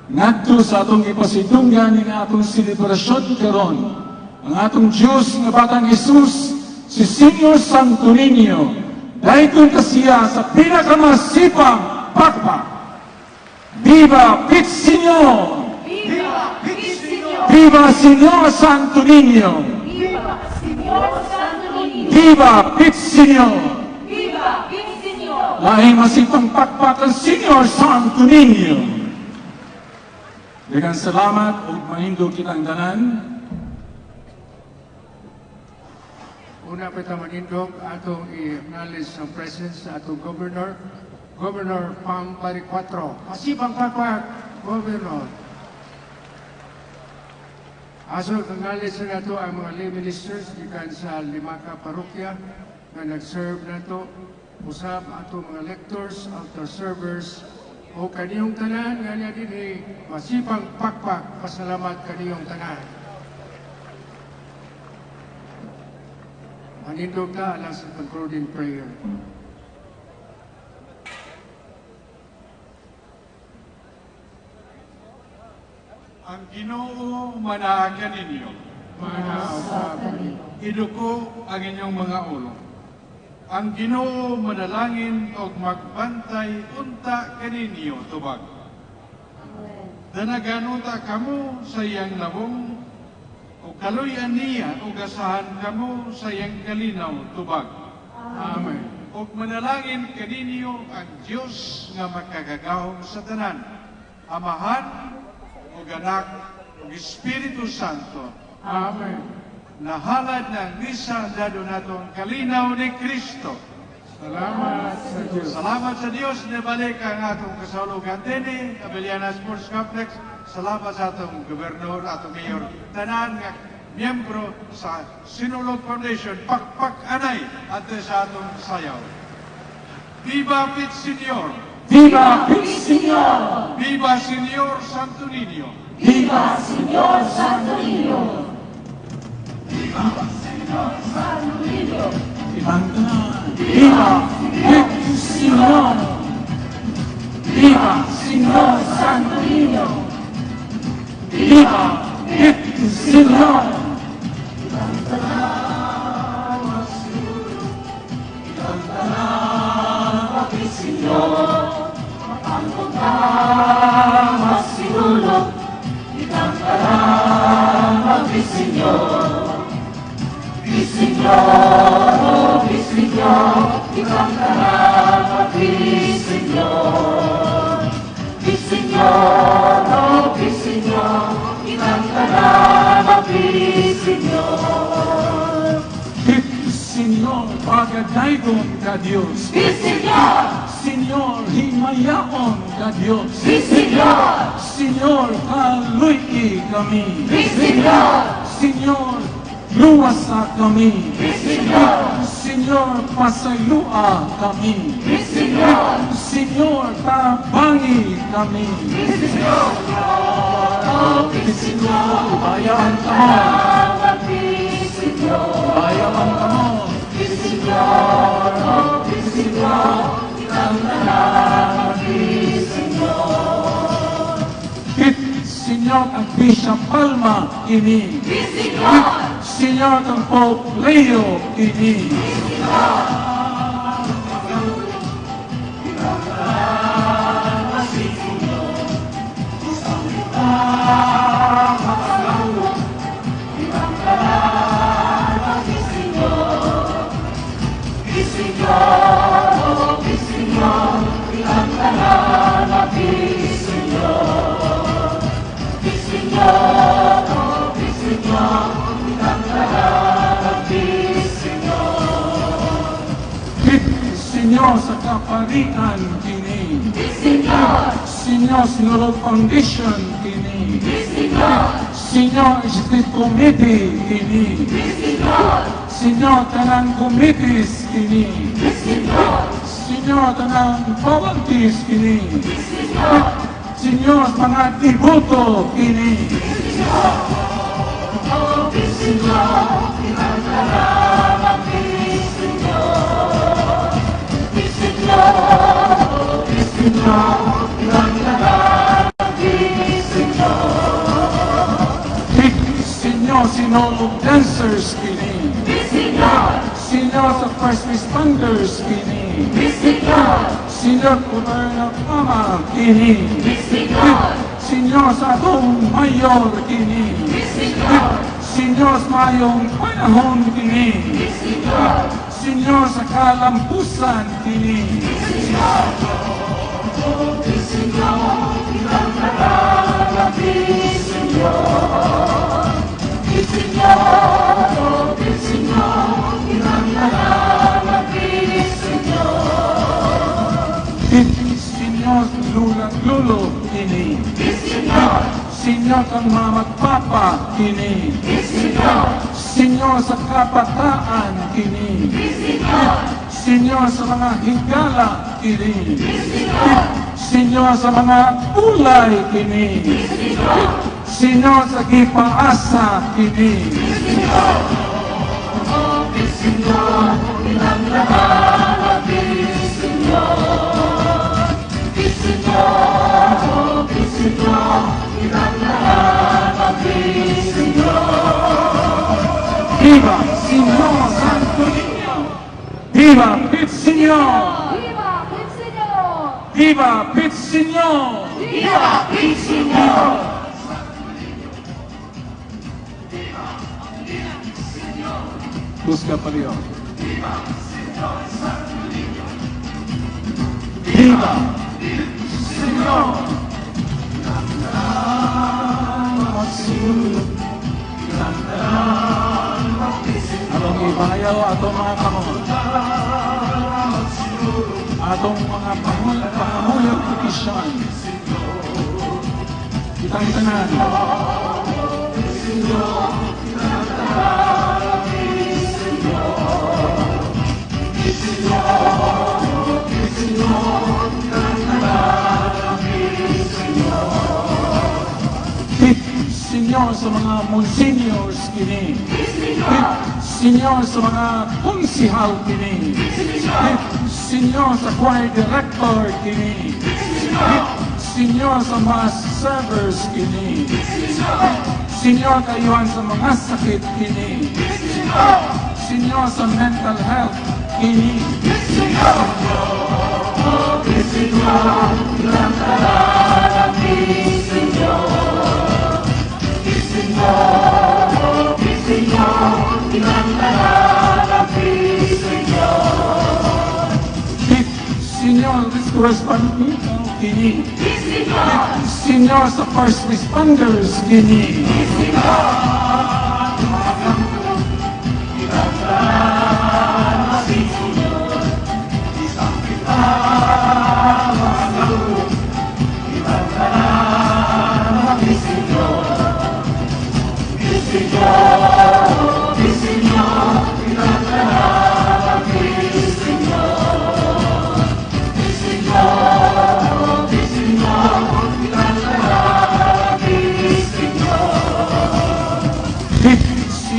ngadto sa atong ipasidunggan ning atong selebrasyon karon, ang atong Diyos nga Batang Jesus, si Senior Santo Niño, dahil kasiya sa pinakamasipang pakpak. Viva Pitsinyo! Viva Pitsinyo! Viva Senior Santo Niño! Viva Senior Santo Niño! Viva Pitsinyo! Viva Pitsinyo! Lahing masipang pakpak ang Senior Santo Niño! Daghang salamat ug manindog kitang tanan. Una pa ito manindog, atong i-acknowledge ang presence sa atong Governor, Governor Pam Paricuatro. Masipang pakpak, Governor. Aso, acknowledge na ito ang mga lay ministers gikan sa 5 ka parokya na nag-serve na ito. Usab atong mga lectors, altar servers, o kaniyong tanan nga niya din masipang pakpak, pasalamat kaniyong tanan. Manindog na alang sa concluding prayer. Ang Ginoo manaagan ninyo. Iduko ang inyong mga ulo. Ang Ginoo manalangin og magbantay unta kaninyo tubag. Danaganuta kamo sa iyang labong, o kaluyan niya, o gasahan kamo sa iyang kalinaw tubag. Amen. O manalangin kaninyo ang Diyos nga makagagahom sa tanan, Amahan, o Anak, o Espiritu Santo. Amen. Nahalad ng misa dado natong kalinaw ni Kristo. Salamat sa Diyos. Salamat sa Diyos na balik ang atong kasaulogan din Abeliana Sports Complex. Salamat sa atong gobernador, atong mayor, tanan nga miyembro sa Sinulog Foundation, Pakpak Anay, at sa atong sayaw. Viva Pit Senior! Viva Pixinor! Viva Senior Santo Niño! Viva Señor Santo Niño! Ibang Viva Pixinor! Viva Señor Santo Niño! Viva Pixinor! Señor, pagadaygon ka Diyos. Señor, himayaon ka Diyos. Señor, kaluy kami. Señor, luwasa kami. Señor, pasalua kami. Señor, tabangi kami. Señor, bayan ka mo. Bayan ka mo. Señor, ang Bishop Palma kini. Señor, ang Pope Leo kini. Señor, sa kaparian kini. Señor, Sinulog Foundation kini. Señor, Executive Committee kini. Señor, tanang committees kini. Señor, tanang volunteers kini. Señor, mga tributo kini. Señor, Sinulog dancers kini. Señor, sa first responders kini. Señor, Kuberna Pama kini. Señor, sa atong mayor kini. Señor, sa mayong panahon kini. Señor, sa kalampusan kini. Señor, lulang-lulo kini. Señor, kang mamagpapa kini. Señor, sa kabataan kini. Señor, sa mga higala kini. Señor, sa mga kulay kini. Señor, sa gipaasa kini. Viva Señor Santo Niño! Viva Pit Señor! Viva Pit Señor! Viva Pitsinyo! Viva Pitsinyo! Busca pa rin. Viva! Senyor! Atong ibayaw atong mga kamot. Atong mga pangamuyang petisyon. Kitang tanan. Senyor sa mga monsignors kini. Senyor sa mga konsihal kini. Senyor sa choir director kini. Senyor sa mga servers kini. Senyor kayuhan sa mga sakit kini. Senyor sa mental health kini. Senyor, respondito kini. Senyor sa first responders kini.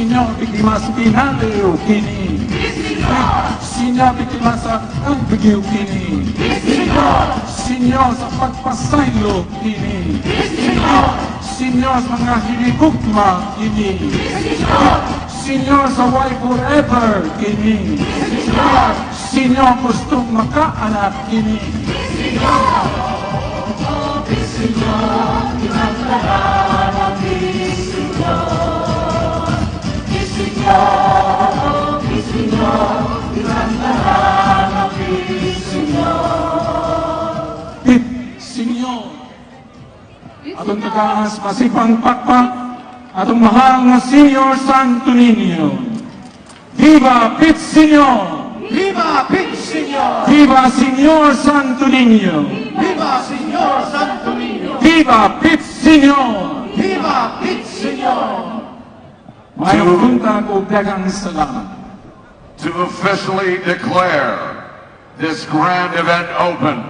Senyor, biktima sa pinaliw kini. Senyor, biktima sa agbigiw kini. Senyor, sa pagpasaylo kini. Senyor, sa mga hinigugma kini. Senyor, sa why forever kini. Senyor, gustong makaanak kini. Senyor, atong tagaas masipang pakpak, atong mahal nga Senyor Santo Niño. Viva Pitsinyo! Viva Pitsinyo! Viva Senyor Santo Niño! Viva Senyor Santo Niño! Viva Pitsinyo! Viva Pitsinyo! Mayong punta ko dagang salamat. To officially declare this grand event open,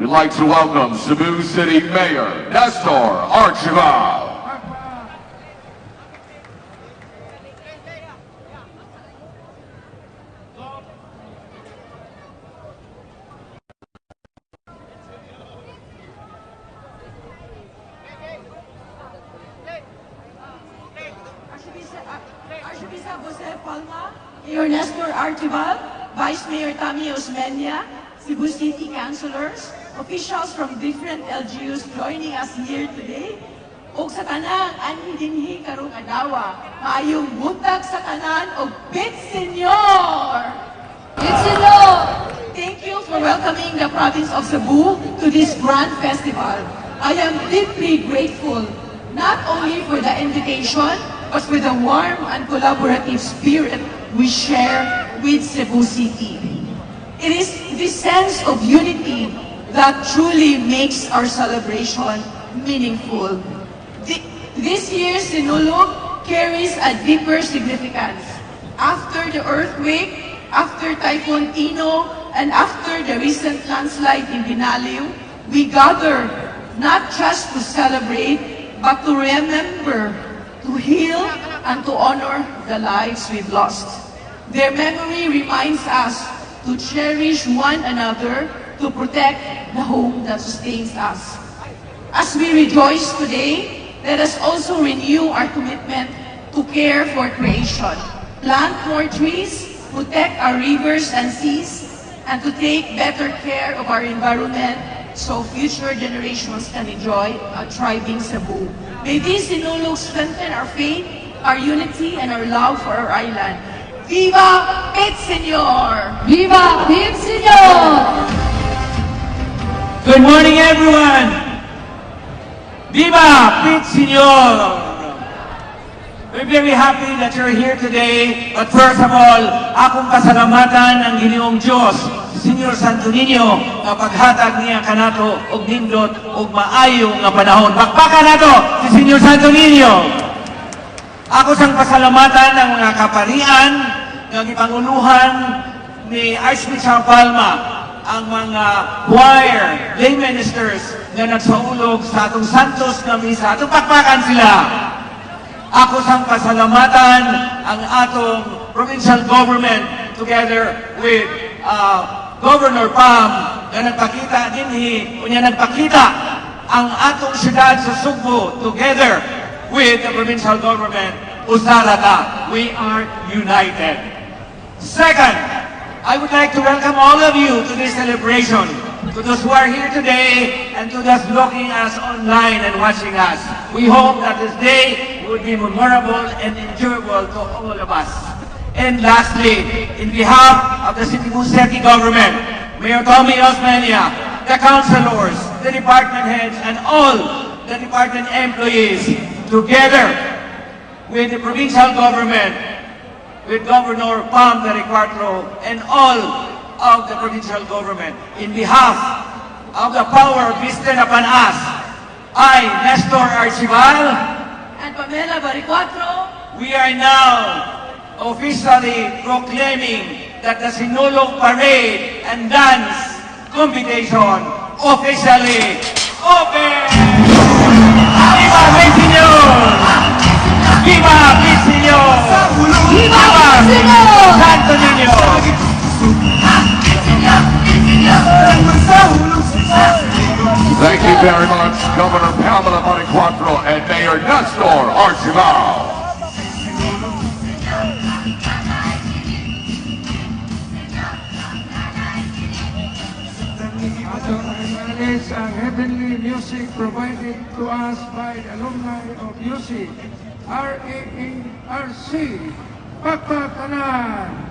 we'd like to welcome Cebu City Mayor Nestor Archival. Archbishop Jose Palma, Mayor Nestor Archival, Vice Mayor Tammy Osmeña, Cebu City Councilors, officials from different LGUs joining us here today, ug sa tanan anhi dinhi karong adlaw, maayong buntag sa tanan og Pitsinyor! Pitsinyor! Thank you for welcoming the province of Cebu to this grand festival. I am deeply grateful not only for the invitation, but for the warm and collaborative spirit we share with Cebu City. It is this sense of unity that truly makes our celebration meaningful. This year's Sinulog carries a deeper significance. After the earthquake, after Typhoon Tino, and after the recent landslide in Binaliw, we gather not just to celebrate, but to remember, to heal, and to honor the lives we've lost. Their memory reminds us to cherish one another, to protect the home that sustains us. As we rejoice today, let us also renew our commitment to care for creation, plant more trees, protect our rivers and seas, and to take better care of our environment so future generations can enjoy a thriving Cebu. May these sinulog strengthen our faith, our unity, and our love for our island. Viva Pit Senor! Viva Pit Senor! Good morning, everyone! Viva Pit Senor! We're very happy that you're here today. But first of all, akong pasalamatan ang Ginoong Diyos, Senyor Santo Niño, na paghatag niya kanato og nindot og maayo nga panahon. Bakbakan nato si Senyor Santo Niño. Ako sang pasalamatan ang mga kaparian nga gipanguluhan ni Archbishop Palma, ang mga choir, lay ministers nga nagsaulog sa atong santos nga misa. Atong pakpakan sila. Ako sang pasalamatan ang atong provincial government together with Governor Pam na nagpakita dinhi, kunya nagpakita ang atong syudad sa Sugbo together with the provincial government. Usara ta, we are united. Second, I would like to welcome all of you to this celebration, to those who are here today and to those looking us online and watching us. We hope that this day would be memorable and enjoyable to all of us. And lastly, in behalf of the Cebu City government, Mayor Tommy Osmeña, the councilors, the department heads, and all the department employees, together with the provincial government, with Governor Pam Daricuatro, and all of the provincial government, in behalf of the power vested upon us, I, Nestor Archival, And Pamela Baricuatro, we are now officially proclaiming that the Sinulog Parade and Dance Competition officially open! Viva Pit Senor! Viva Pit Senor! Viva Pit Senor! Santo Niño! Thank you very much, Governor Pamela Baricuatro and Mayor Nestor Archibald. Is heavenly music provided to us by the alumni of UC, RARC, Pakpakanan.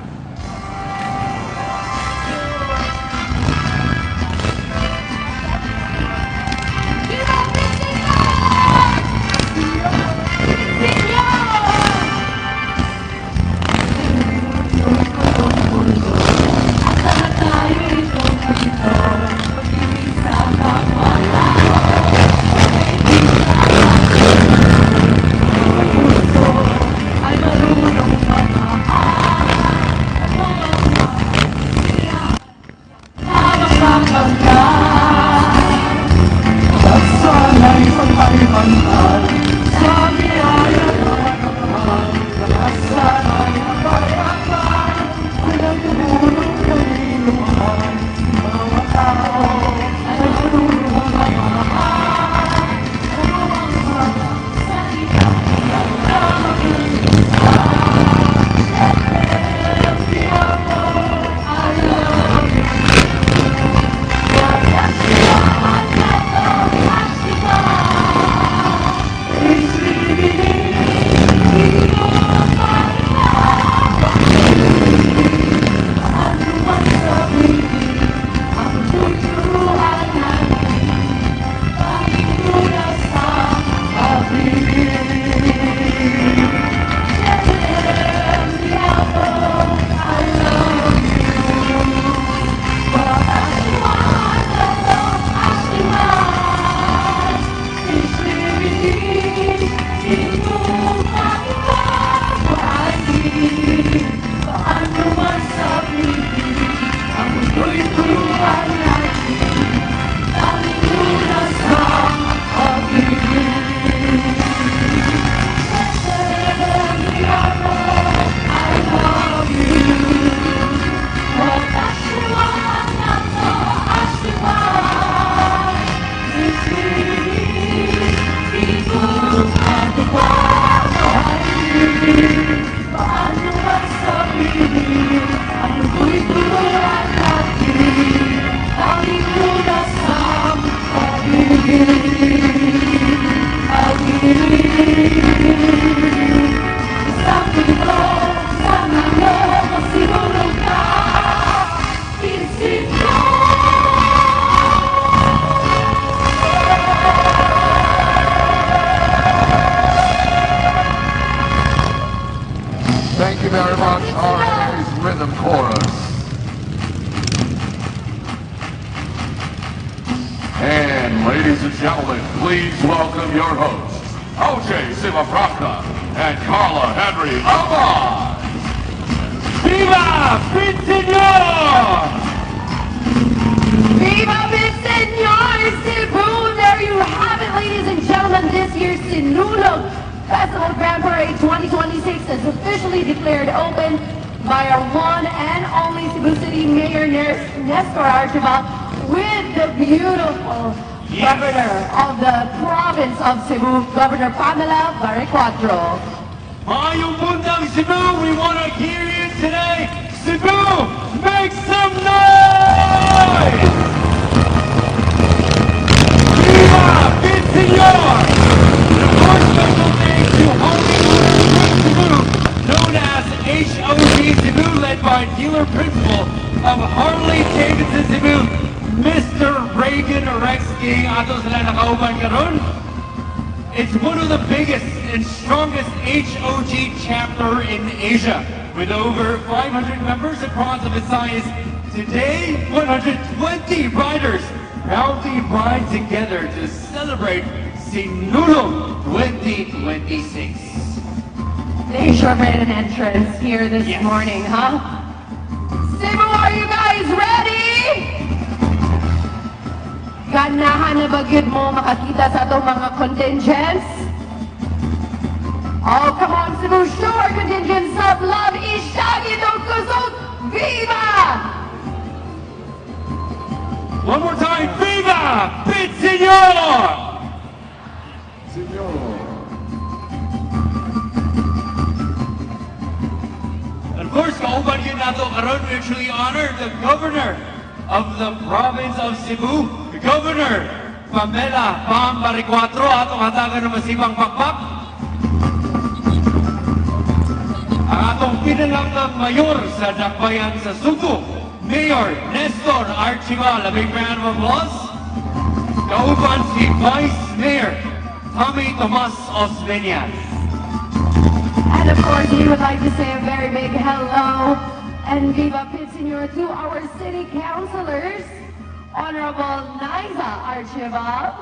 rhythm chorus. And ladies and gentlemen, please welcome your hosts, O.J. Silafranca and Carla Henry Abad. Viva Pinseñor! Viva Pinseñor Cebu! There you have it, ladies and gentlemen. This year's Sinulog Festival Grand Parade 2026 is officially declared open by our one and only Cebu City Mayor Nestor Archibald with the beautiful Governor of the Province of Cebu, Governor Pamela Baricuatro. Mayong Bundang Cebu, we want to hear you today. Cebu, make some noise! Viva Pinseñor! And of course, special thanks to Homie Owners from Cebu, known as HOG Cebu, led by dealer principal of Harley Davidson Cebu, Mr. Reagan Rexking. Ato sila nakauban karon. It's one of the biggest and strongest HOG chapter in Asia, with over 500 members across the Visayas. Today, 120 riders proudly ride together to celebrate Sinulog 2026. They sure made an entrance here this morning, huh? Cebu, are you guys ready? Ganahan na ba gid mo makakita sa itong mga contingents? Oh, come on, Cebu, show our contingents of love. Ishagi do kusog, viva! One more time, Viva Pinseñor! And of course, kauban yun nato karon, we actually honor the Governor of the Province of Cebu, Governor Pamela Pam Baricuatro, atong hatagan ng masibang pakpak. Ang atong pinalanggang mayor sa Dakbayan sa Subo, Mayor Nestor Archibald. A big round of applause. Kauban si Vice Mayor Tommy Tomas Osmeñas. And of course, we would like to say a very big hello and Viva Pinseñor to our city councilors, Honorable Niza Archibald,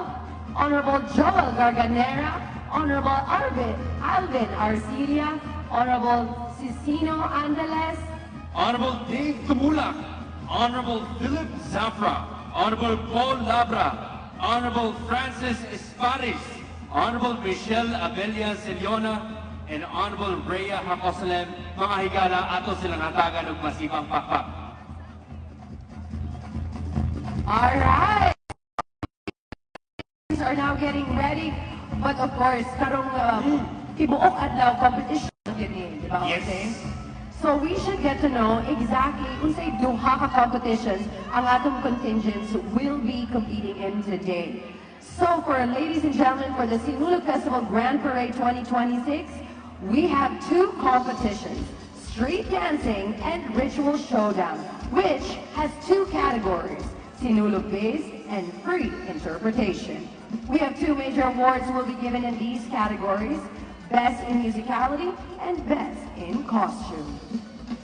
Honorable Joel Garganera, Honorable Alvin Arcilia, Honorable Cicino Angeles, Honorable Dave Tumulak, Honorable Philip Zafra, Honorable Paul Labra, Honorable Francis Esparis, Honorable Michelle Abella Celiona, and Honorable Rhea Hacosalem. Mga higala, ato silang hatagan ng masibang pakpak. all right. Are now getting ready, but of course, karong tibuok adlaw competition gini, di ba? Yes. Okay? So we should get to know exactly unsay duha ka competitions ang atong contingents will be competing in today. So for ladies and gentlemen, for the Sinulog Festival Grand Parade 2026, we have two competitions, street dancing and ritual showdown, which has two categories, Sinulog-based and free interpretation. We have two major awards will be given in these categories, Best in Musicality and Best in Costume.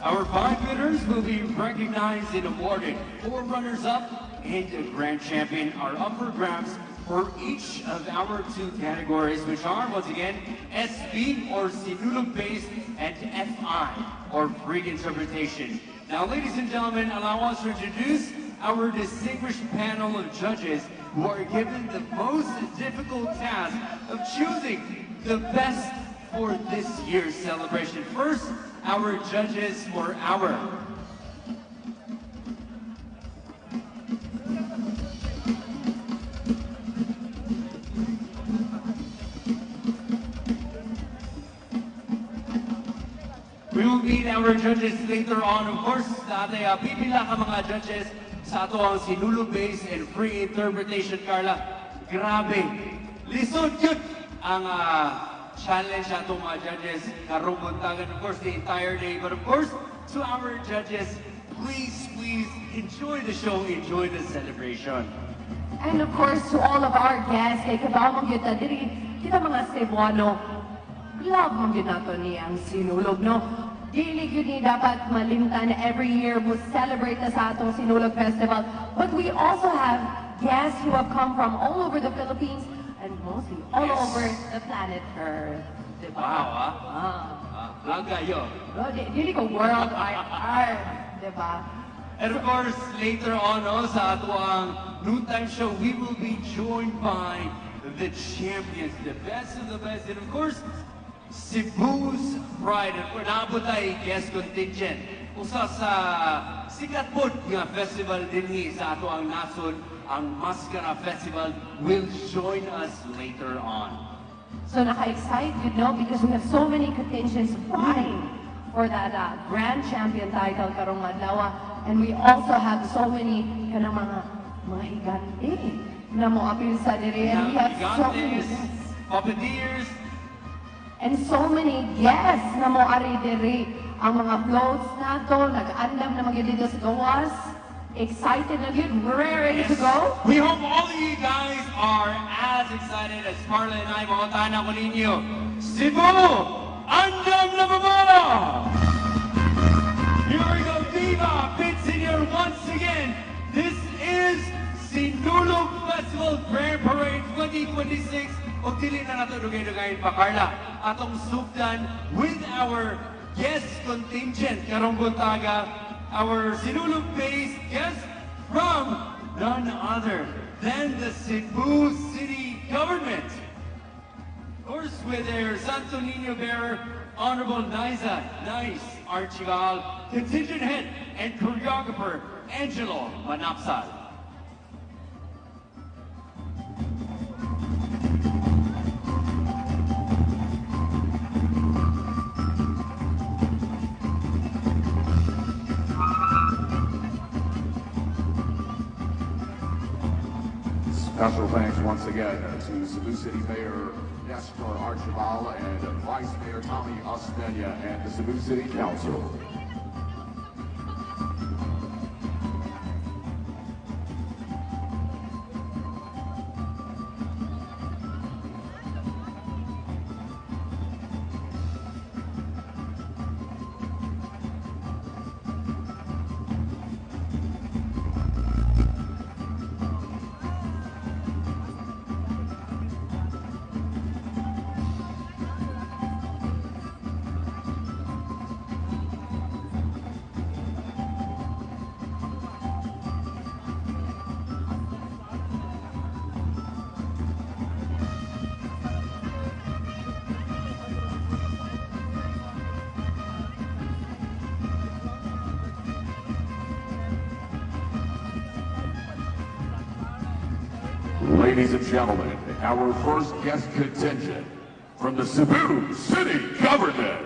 Our 5 winners will be recognized and awarded. 4 runners-up and a grand champion are up for grabs for each of our 2 categories, which are, once again, SB or Sinulog-based and FI or free interpretation. Now, ladies and gentlemen, allow us to introduce our distinguished panel of judges who are given the most difficult task of choosing the best for this year's celebration. First, our judges for our We will meet our judges later on. Of course, pipila ka mga judges sa ato ang Sinulog-based and free interpretation, Carla. Grabe. Lisod yun ang challenge ato mga judges. Karong buntagan, of course, the entire day. But of course, to our judges, please enjoy the show, enjoy the celebration. And of course, to all of our guests, kay kabawang kita diri, kita mga Cebuano, love mong ginato ni ang Sinulog, no? dili gyud ni dapat malimtan na every year mo celebrate na sa atong Sinulog Festival. But we also have guests who have come from all over the Philippines and mostly all over the planet Earth. Diba? Wow, Agayo. Dili ko world IR. Diba? And of course, later on sa ato ang noontime show, we will be joined by the champions, the best of the best. And of course, Cebu's Pride. And for naabot ay guest contingent. Usa sa sikat po nga festival din sa ato ang nason, ang Mascara Festival will join us later on. So naka-excite, because we have so many contingents vying for that grand champion title karong adlaw. And we also have so many kanang mga higante na mo apil sa diri. And we have so many guests. Puppeteers. And so many guests na mo ari diri. Ang mga floats nato, nag-andam na mga dito sa gawas. Excited na good. We're ready to go. We hope all of you guys are as excited as Carla and I. Mahotahan ako ninyo. Cebu! Andam na babala! Here we go, Viva Pit Senior once again. This is Sinulog Festival Grand Parade 2026. O dili na nato dugay-dugayin pa, Carla. Atong sugdan with our guest contingent karong buntaga. Our Sinulog-based guest from none other than the Cebu City Government. Of course, with their Santo Niño bearer, Honorable Nice Archival, contingent head and choreographer, Angelo Manapsal. Special thanks once again to Cebu City Mayor Nestor Archival and Vice Mayor Tommy Osmeña and the Cebu City Council. Ladies and gentlemen, our first guest contingent from the Cebu City Government.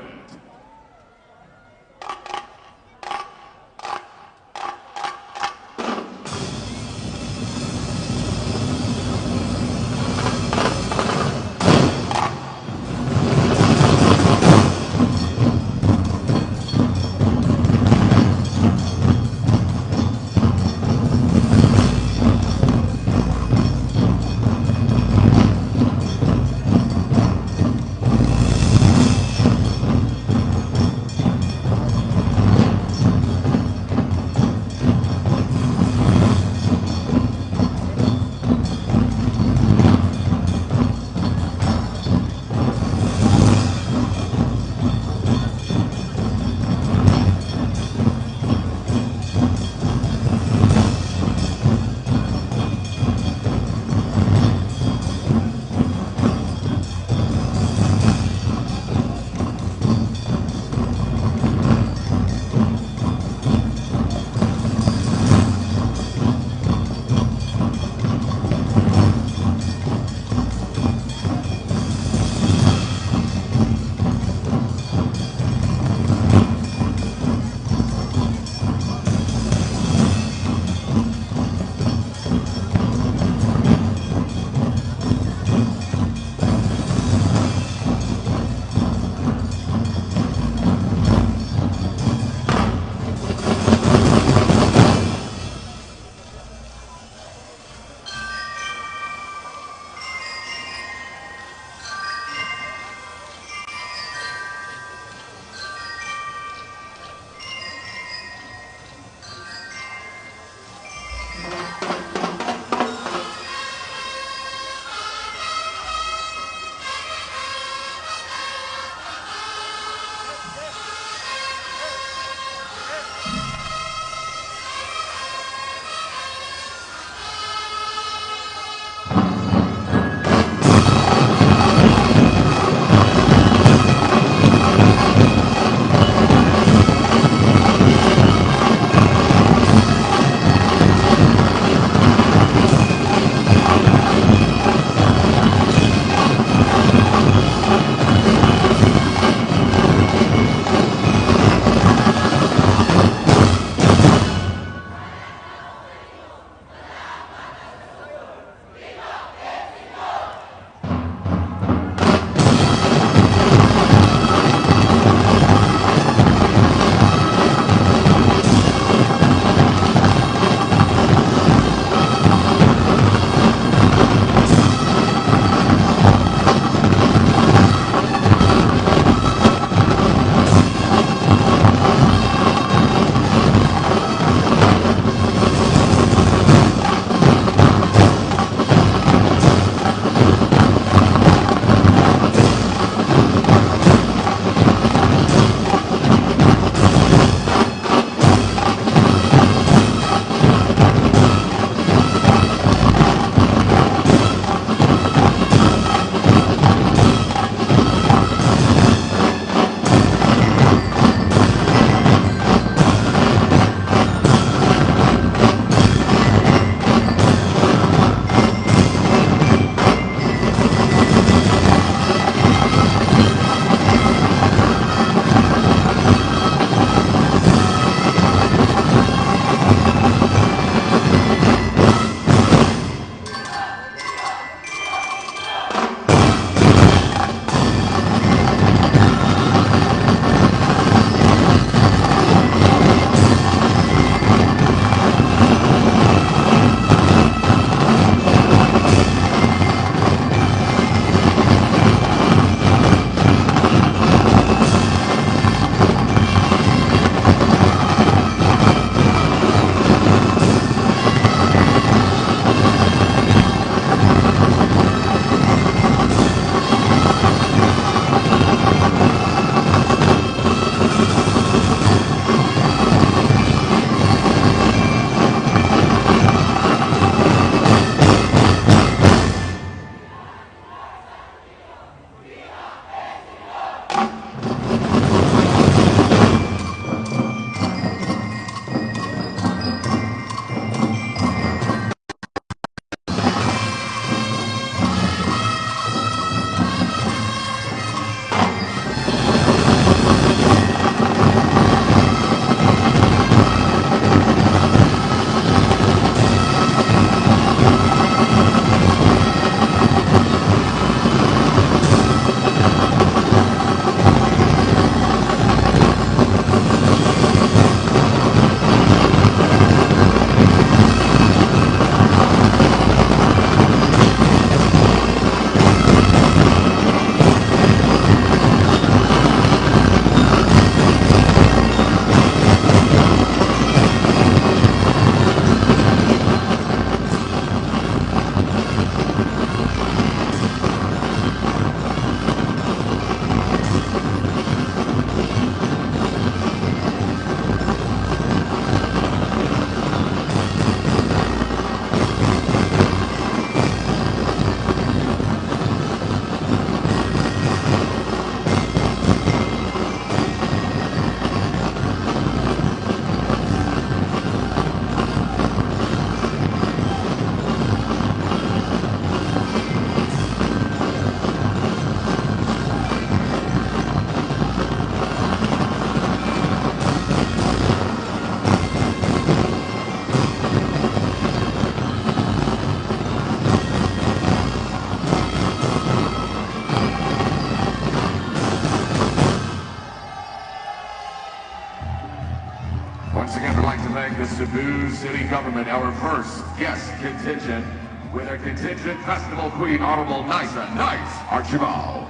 Cebu City Government, our first guest contingent, with our contingent festival queen, Honorable Nisa Nice Archibald.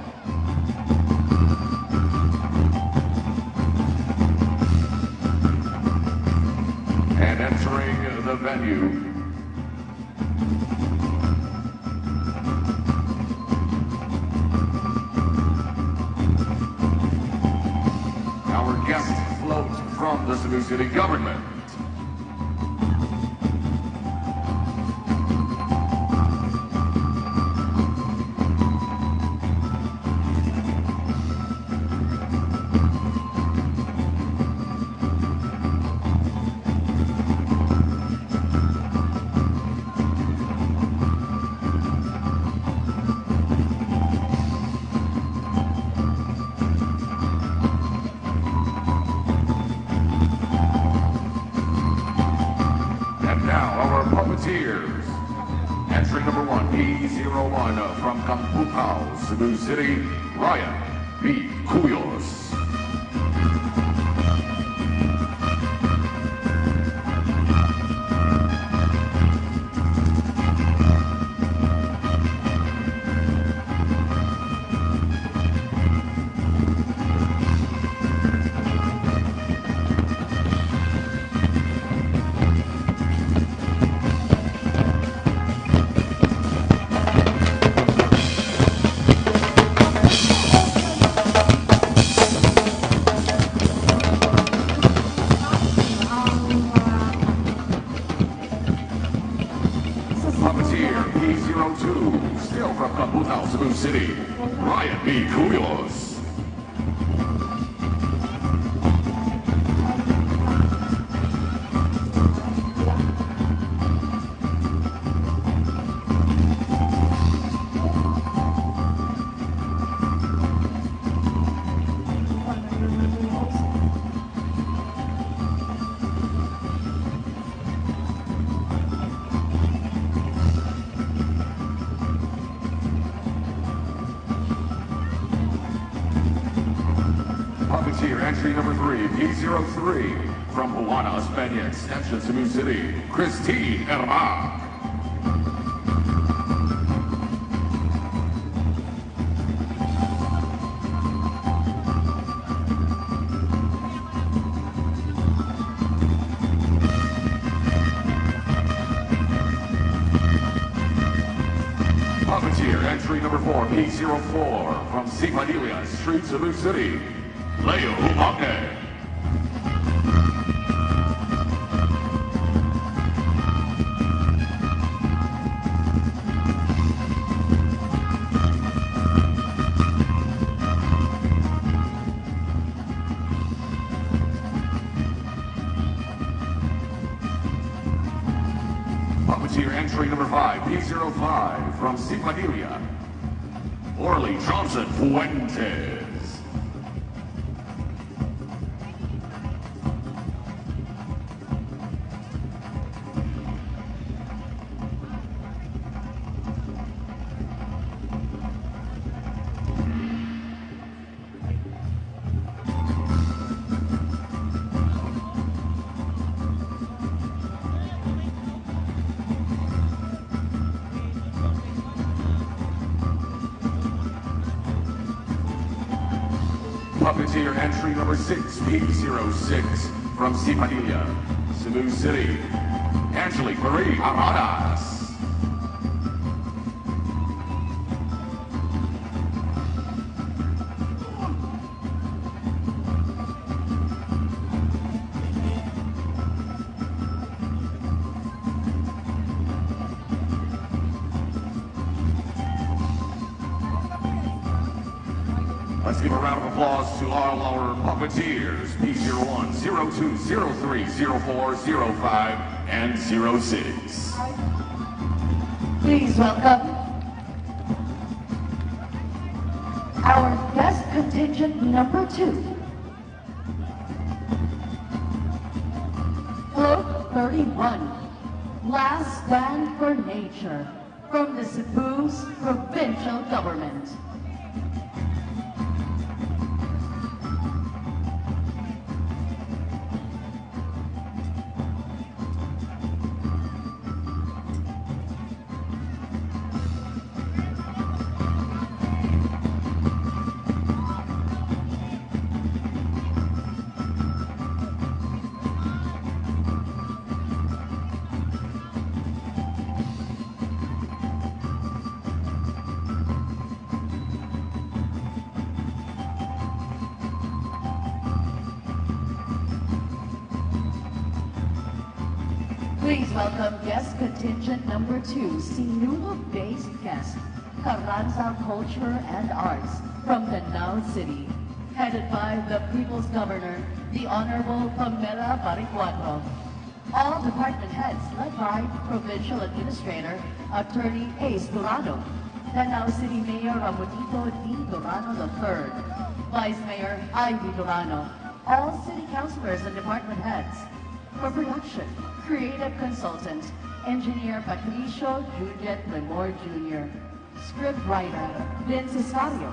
And entering the venue, our guest float from the Cebu City Government. Puppeteers. Entry number 1, P01 from Kampupao, Cebu City, Ryan B. Cuyos. Puppeteer P02, still from Kampupao, Cebu City, Ryan B. Cuyos. Puppeteer entry number 3, P03, from Juana España Extension, Cebu City, Christine Herma. Puppeteer entry number 4, P04, from Sipadilla Street, Cebu City, Leo Humake. Puppeteer entry number 5, P05, from Sipadilla, Orly Johnson Fuentes. Puppeteer entry number 6, P06, from Sipadilla, Cebu City, Angelique Marie Aradas. Let's give a round of applause to all our puppeteers, P01, 02, 03, 04, 05, and 06. Please welcome our guest contingent number 2. Float 31, Last Stand for Nature, from the Cebu's provincial government. Please welcome guest contingent number 2, Sinulog-based guest, Carranza Culture and Arts from Danao City, headed by the People's Governor, the Honorable Pamela Baricuatro. All department heads led by Provincial Administrator, Attorney Ace Durano, Danao City Mayor Ramonito D. Durano III, Vice Mayor Ivy Durano, all city councilors and department heads. For production, creative consultant, engineer Patricio Juliet Lemore Jr., script writer Vince Iscario,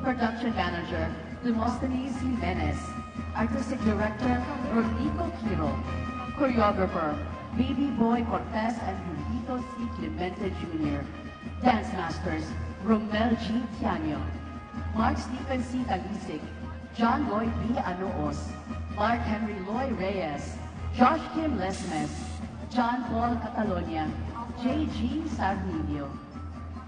production manager Demosthenes Jimenez, artistic director Rodrigo Quiro, choreographer Baby Boy Cortez and Julito C. Clemente Jr., dance masters Romel G. Tiano, Mark Stephen C. Talisig, John Lloyd B. Anoos, Mark Henry Loy Reyes, Josh Kim Lesmes, John Paul Catalonia, J.G. Sarnillo.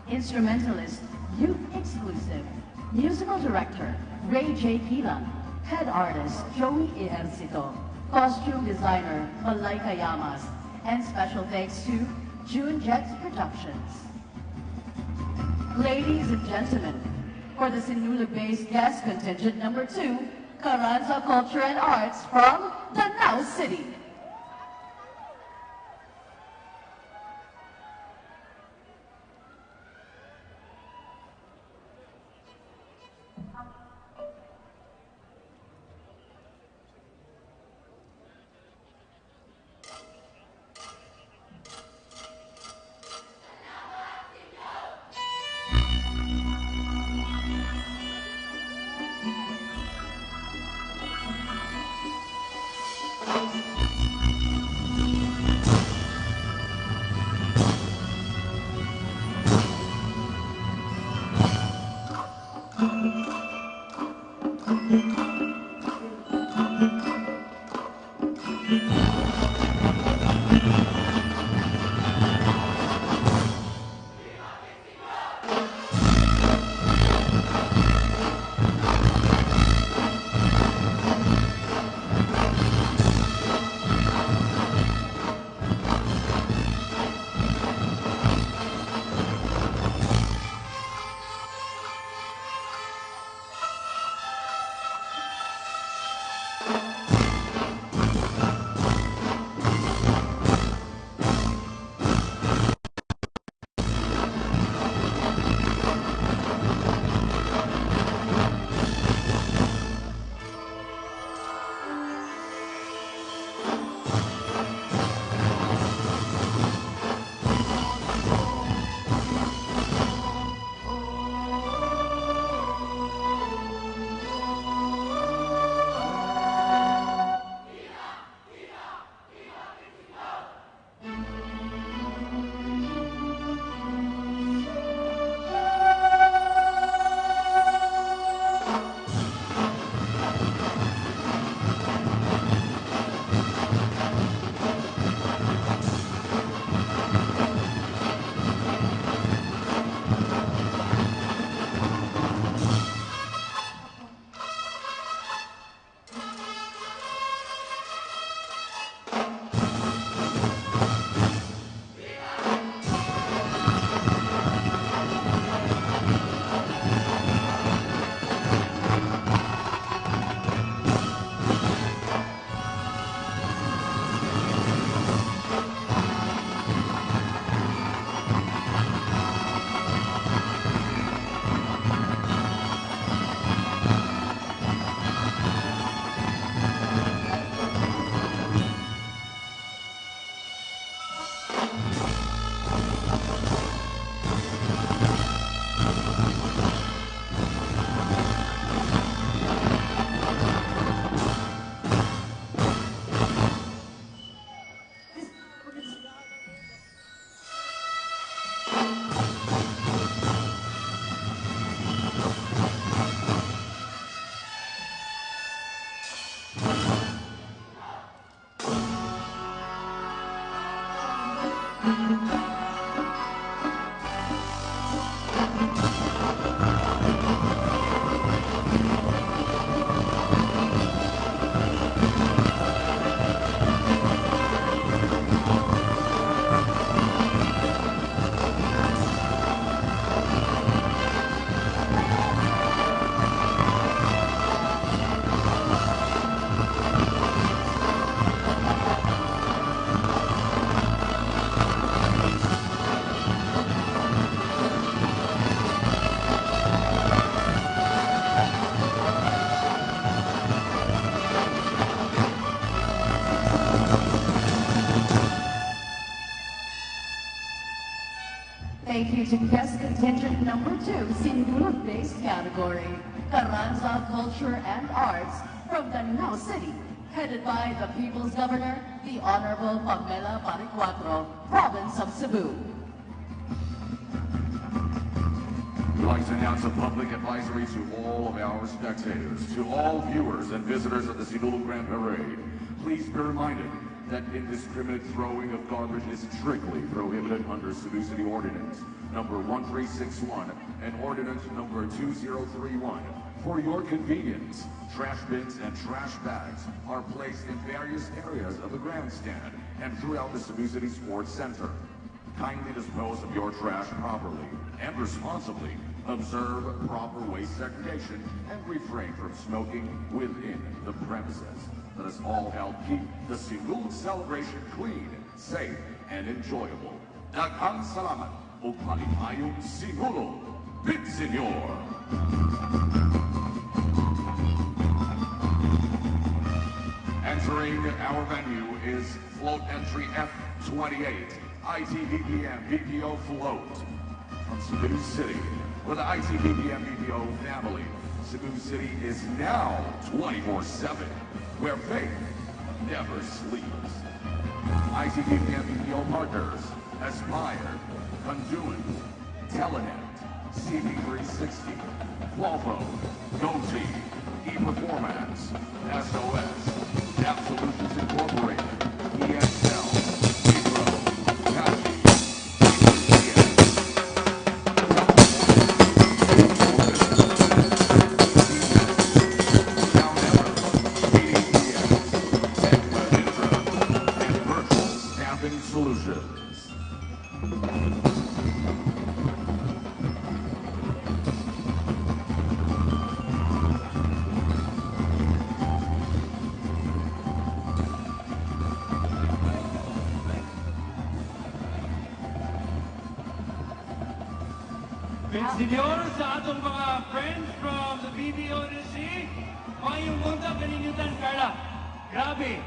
Instrumentalist, Youth Exclusive. Musical Director, Ray J. Pilang. Head Artist, Joey Ejercito. Costume Designer, Malaika Yamas. And special thanks to June Jets Productions. Ladies and gentlemen, for the Sinulog-based guest contingent number 2, Carranza Culture and Arts from Danao City. Thank you to guest contingent number 2, Sinulog-based category, Carranza Culture and Arts from Danao City, headed by the People's Governor, the Honorable Pamela Paricuatro, Province of Cebu. We'd like to announce a public advisory to all of our spectators, to all viewers and visitors of the Sinulog Grand Parade. Please be reminded that indiscriminate throwing of garbage is strictly prohibited under Cebu City Ordinance number 1361 and Ordinance number 2031. For your convenience, trash bins and trash bags are placed in various areas of the grandstand and throughout the Cebu City Sports Center. Kindly dispose of your trash properly and responsibly. Observe proper waste segregation and refrain from smoking within the premises. Let us all help keep the Sinulog celebration clean, safe, and enjoyable. Daghang salamat o maligayong Sinulog. Bit Senor! Entering our venue is float entry F28, ITBPM BPO float from Cebu City. For the ITBPM BPO family, Cebu City is now 24/7, where faith never sleeps. ITBPM BPO partners, Aspire, Conduent, Telenet, CB360, Qualvo, GoTee, ePerformance, SOS, App Solutions Incorporated, EXL, Vibro, Kashi, Solutions. Senyor, sa atong mga friends from the BPO industry, mayong punta kaninyutan, Carla. Grabe,